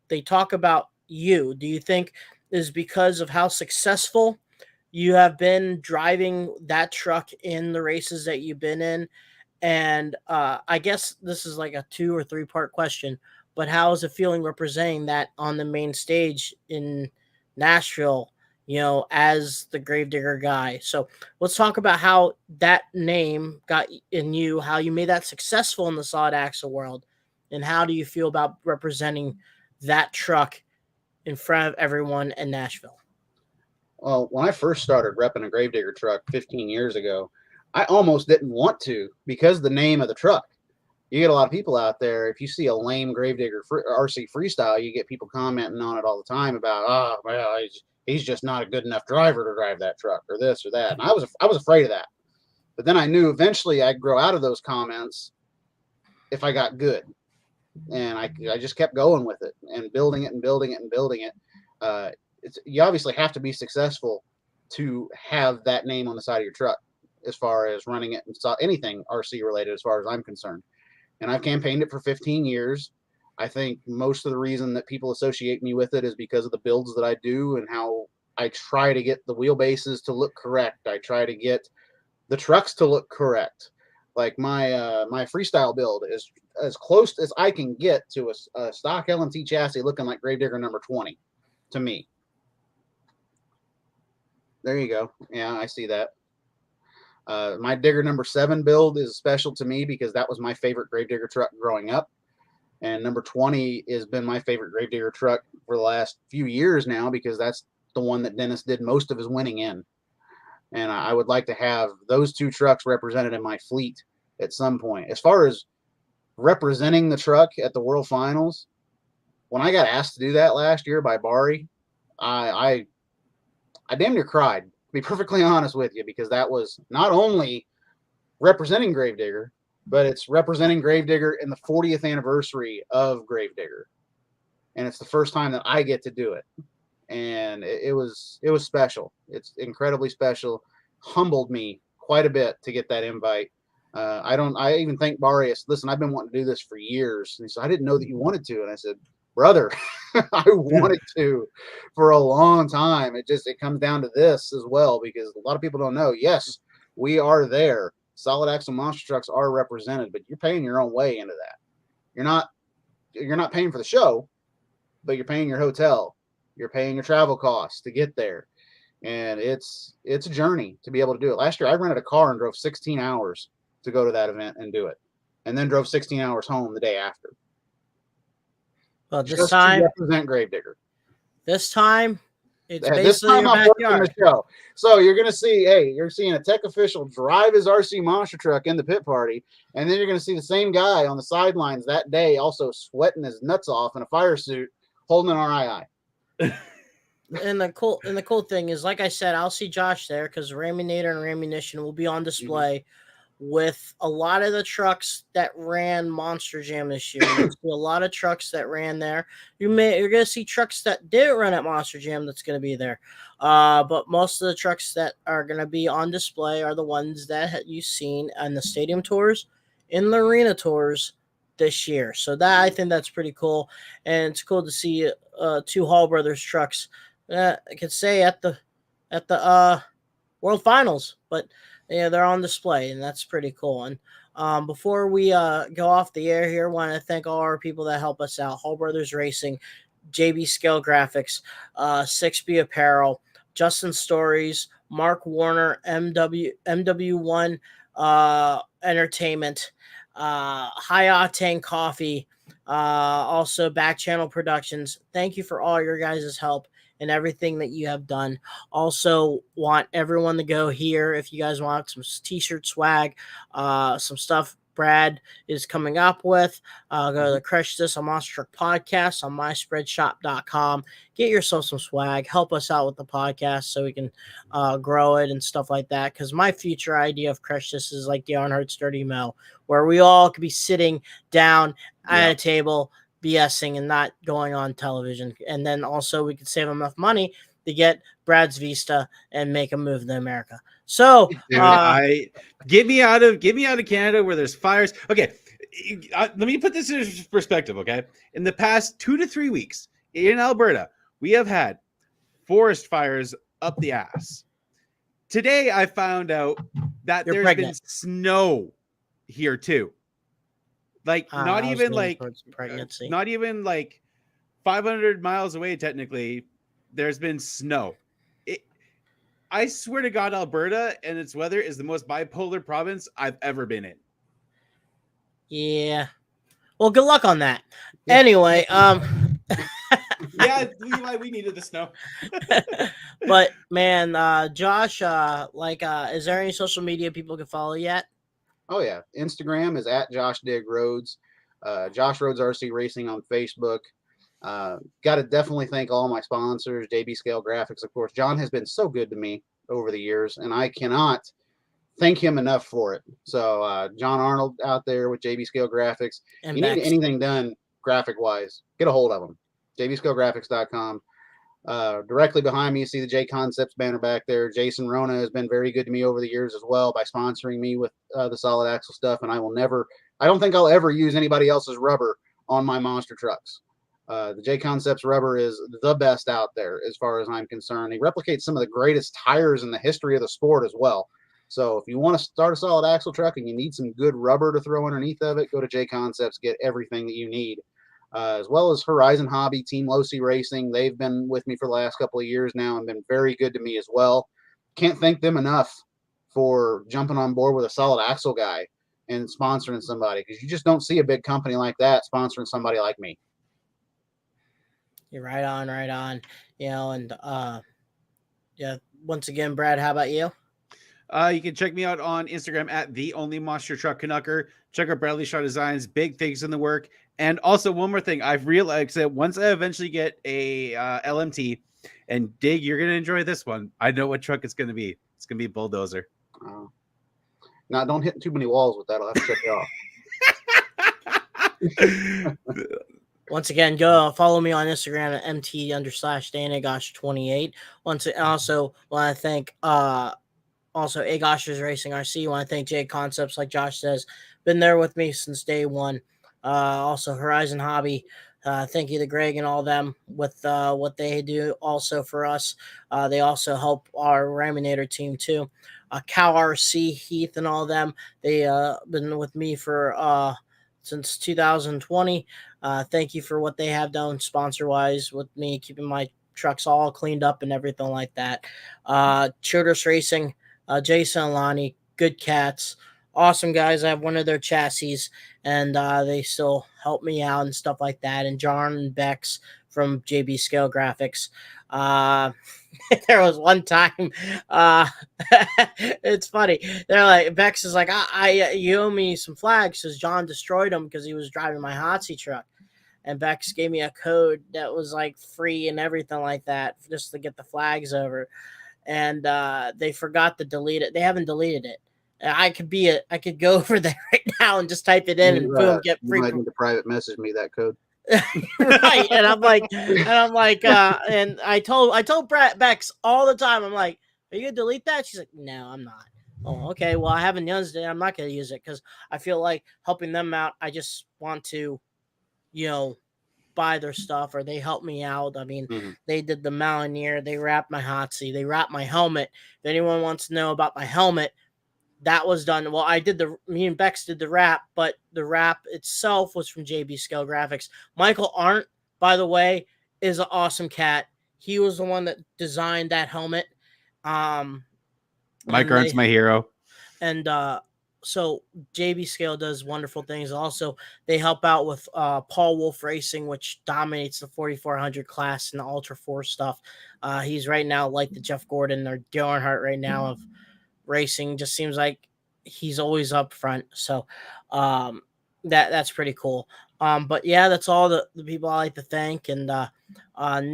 they talk about you? Do you think is because of how successful you have been driving that truck in the races that you've been in? And I guess this is like a 2 or 3 part question, but how is it feeling representing that on the main stage in Nashville, as the Gravedigger guy? So let's talk about how that name got in you, how you made that successful in the solid axle world, and how do you feel about representing that truck in front of everyone in Nashville? Well, when I first started repping a Gravedigger truck 15 years ago, I almost didn't want to because of the name of the truck. You get a lot of people out there, if you see a lame Gravedigger RC Freestyle, you get people commenting on it all the time about, he's just not a good enough driver to drive that truck or this or that. And I was afraid of that. But then I knew eventually I'd grow out of those comments if I got good. And I just kept going with it and building it and building it and building it. You obviously have to be successful to have that name on the side of your truck as far as running it and anything RC related as far as I'm concerned. And I've campaigned it for 15 years. I think most of the reason that people associate me with it is because of the builds that I do and how I try to get the wheelbases to look correct. I try to get the trucks to look correct. Like my Freestyle build is as close as I can get to a stock LMT chassis looking like Gravedigger number 20 to me. There you go. Yeah, I see that. My Digger number 7 build is special to me because that was my favorite Gravedigger truck growing up. And number 20 has been my favorite Gravedigger truck for the last few years now because that's the one that Dennis did most of his winning in. And I would like to have those 2 trucks represented in my fleet at some point. As far as representing the truck at the World Finals, when I got asked to do that last year by Bari, I damn near cried, to be perfectly honest with you, because that was not only representing Gravedigger, but it's representing Gravedigger in the 40th anniversary of Gravedigger. And it's the first time that I get to do it. And it was special. It's incredibly special. Humbled me quite a bit to get that invite. I even think Barrios, listen, I've been wanting to do this for years. And he said, I didn't know that you wanted to. And I said, brother, I wanted to for a long time. It comes down to this as well, because a lot of people don't know. Yes, we are there. Solid Axle monster trucks are represented, but you're paying your own way into that. You're not paying for the show, but you're paying your hotel. You're paying your travel costs to get there. And it's a journey to be able to do it. Last year, I rented a car and drove 16 hours to go to that event and do it, and then drove 16 hours home the day after. Well, this Just time, to represent Gravedigger. it's basically This time your I'm working backyard. the show. So you're going to see, you're seeing a tech official drive his RC monster truck in the pit party, and then you're going to see the same guy on the sidelines that day also sweating his nuts off in a fire suit holding an RII. And the cool thing is, like I said, I'll see Josh there because Raminator and Ramunition will be on display with a lot of the trucks that ran Monster Jam this year. You'll see a lot of trucks that ran there. You're gonna see trucks that didn't run at Monster Jam that's gonna be there. But most of the trucks that are gonna be on display are the ones that you've seen on the stadium tours, in the arena tours this year. So that, I think that's pretty cool, and it's cool to see two Hall Brothers trucks. I could say at the World Finals, but yeah, they're on display, and that's pretty cool. And before we go off the air here, I want to thank all our people that help us out: Hall Brothers Racing, JB Scale Graphics, 6B Apparel, Justin Stories, Mark Warner, MW1 Entertainment, High Octane Coffee, also Back Channel Productions. Thank you for all your guys' help and everything that you have done. Also want everyone to go here if you guys want some t-shirt swag, some stuff Brad is coming up with. Go to Crush This, a Monster Truck Podcast on myspreadshop.com. Get yourself some swag. Help us out with the podcast so we can grow it and stuff like that. Because my future idea of Crush This is like the Earnhardt Sturdy Mo, where we all could be sitting down at a table, BSing and not going on television. And then also we could save enough money to get Brad's Vista and make a move to America. So get me out of Canada where there's fires. Okay, let me put this in perspective. Okay, in the past 2 to 3 weeks in Alberta, we have had forest fires up the ass. Today, I found out that there's been snow here too. Like not even like pregnancy. Not even like 500 miles away. Technically, there's been snow. I swear to God, Alberta and its weather is the most bipolar province I've ever been in. Yeah. Well, good luck on that. Anyway, yeah, Levi, we needed the snow. But man, Josh, is there any social media people can follow yet? Oh yeah, Instagram is at Josh Dig Rhodes, Josh Rhodes RC Racing on Facebook. Got to definitely thank all my sponsors, JB Scale Graphics, of course. John has been so good to me over the years, and I cannot thank him enough for it. So John Arnold out there with JB Scale Graphics. And you need anything done graphic wise, get a hold of them. JBScaleGraphics.com. Directly behind me, you see the J Concepts banner back there. Jason Rona has been very good to me over the years as well by sponsoring me with the solid axle stuff. And I don't think I'll ever use anybody else's rubber on my monster trucks. The J Concepts rubber is the best out there as far as I'm concerned. He replicates some of the greatest tires in the history of the sport as well. So if you want to start a solid axle truck and you need some good rubber to throw underneath of it, go to J Concepts, get everything that you need. As well as Horizon Hobby, Team Losi Racing. They've been with me for the last couple of years now and been very good to me as well. Can't thank them enough for jumping on board with a solid axle guy and sponsoring somebody, because you just don't see a big company like that sponsoring somebody like me. You're right on. And yeah, once again, Brad, how about you? You can check me out on Instagram at The Only Monster Truck Canucker. Check out Bradley Shaw Designs. Big things in the work. And also one more thing, I've realized that once I eventually get a LMT, and Dig, you're gonna enjoy this one. I know what truck it's gonna be. It's gonna be a bulldozer. Now don't hit too many walls with that. I'll have to check it off. Once again, go follow me on Instagram at mt_DanaGosh28. Also want to thank also Agoshers Racing RC. Want to thank J Concepts, like Josh says, been there with me since day one. Also Horizon Hobby. Thank you to Greg and all them with what they do also for us. They also help our Raminator team too. Cal RC, Heath and all them. They been with me for since 2020. Thank you for what they have done sponsor wise with me, keeping my trucks all cleaned up and everything like that. Childress Racing, Jason and Lonnie, good cats, awesome guys. I have one of their chassis, and they still help me out and stuff like that. And John and Bex from JB Scale Graphics. There was one time, it's funny. They're like, Bex is like, you owe me some flags because John destroyed them because he was driving my Hotsy truck. And Bex gave me a code that was like free and everything like that just to get the flags over. And they forgot to delete it. They haven't deleted it. I could go over there right now and just type it in and boom, get free. You might need to private message me that code. Right. And I'm like, and I told Bex all the time, I'm like, are you gonna delete that? She's like, no, I'm not. Oh, okay. Well, I haven't used it. I'm not gonna use it because I feel like helping them out. I just want to, buy their stuff, or they help me out. I mean, They did the Mountaineer, they wrapped my Hotsy, they wrapped my helmet. If anyone wants to know about my helmet, that was done. Well, me and Bex did the wrap, but the wrap itself was from JB Scale Graphics. Michael Arndt, by the way, is an awesome cat. He was the one that designed that helmet. Mike Arndt's my hero. And so JB Scale does wonderful things. Also, they help out with Paul Wolf Racing, which dominates the 4400 class and the Ultra 4 stuff. He's right now like the Jeff Gordon or Dale Earnhardt right now of racing. Just seems like he's always up front. So that's pretty cool. But yeah, that's all the people I like to thank. And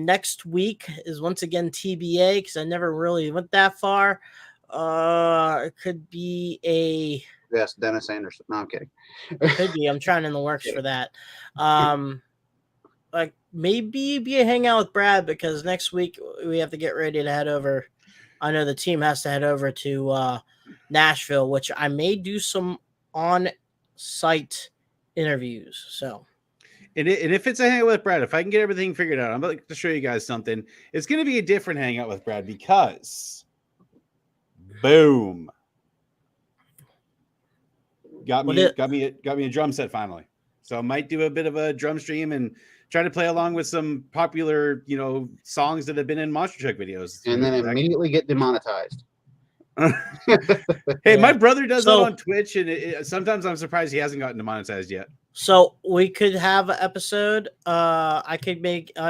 next week is once again TBA because I never really went that far. It could be Yes, Dennis Anderson. No, I'm kidding. Could be. I'm trying in the works for that. Like maybe be a hangout with Brad because next week we have to get ready to head over. I know the team has to head over to Nashville, which I may do some on-site interviews. So, and if it's a hangout with Brad, if I can get everything figured out, I'm about to show you guys something. It's going to be a different hangout with Brad because, boom, got me a drum set finally. So I might do a bit of a drum stream and try to play along with some popular, songs that have been in Monster Truck videos. And then immediately get demonetized. Hey, my brother does that on Twitch, and sometimes I'm surprised he hasn't gotten demonetized yet. So we could have an episode. I could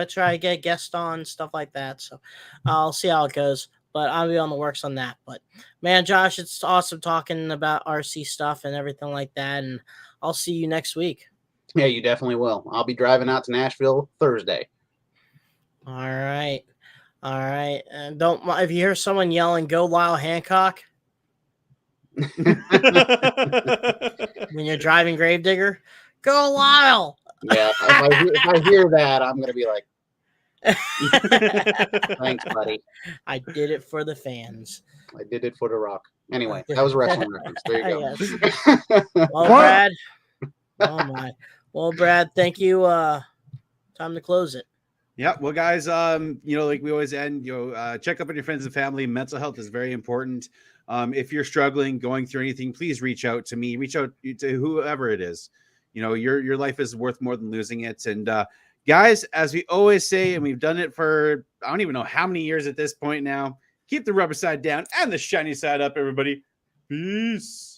try to get a guest on, stuff like that. So I'll see how it goes. But I'll be on the works on that. But man, Josh, it's awesome talking about RC stuff and everything like that. And I'll see you next week. Yeah, you definitely will. I'll be driving out to Nashville Thursday. All right. And if you hear someone yelling, "Go Lyle Hancock," when you're driving Gravedigger, go Lyle. Yeah, if I hear that, I'm gonna be like, thanks, buddy. I did it for the fans. I did it for The Rock. Anyway, that was a wrestling reference. There you go. Yes. Well, Brad. Oh my. Well, Brad, thank you. Time to close it. Yeah. Well, guys, like we always end, check up on your friends and family. Mental health is very important. If you're struggling, going through anything, please reach out to me. Reach out to whoever it is. Your life is worth more than losing it. And guys, as we always say, and we've done it for I don't even know how many years at this point now. Keep the rubber side down and the shiny side up, everybody. Peace.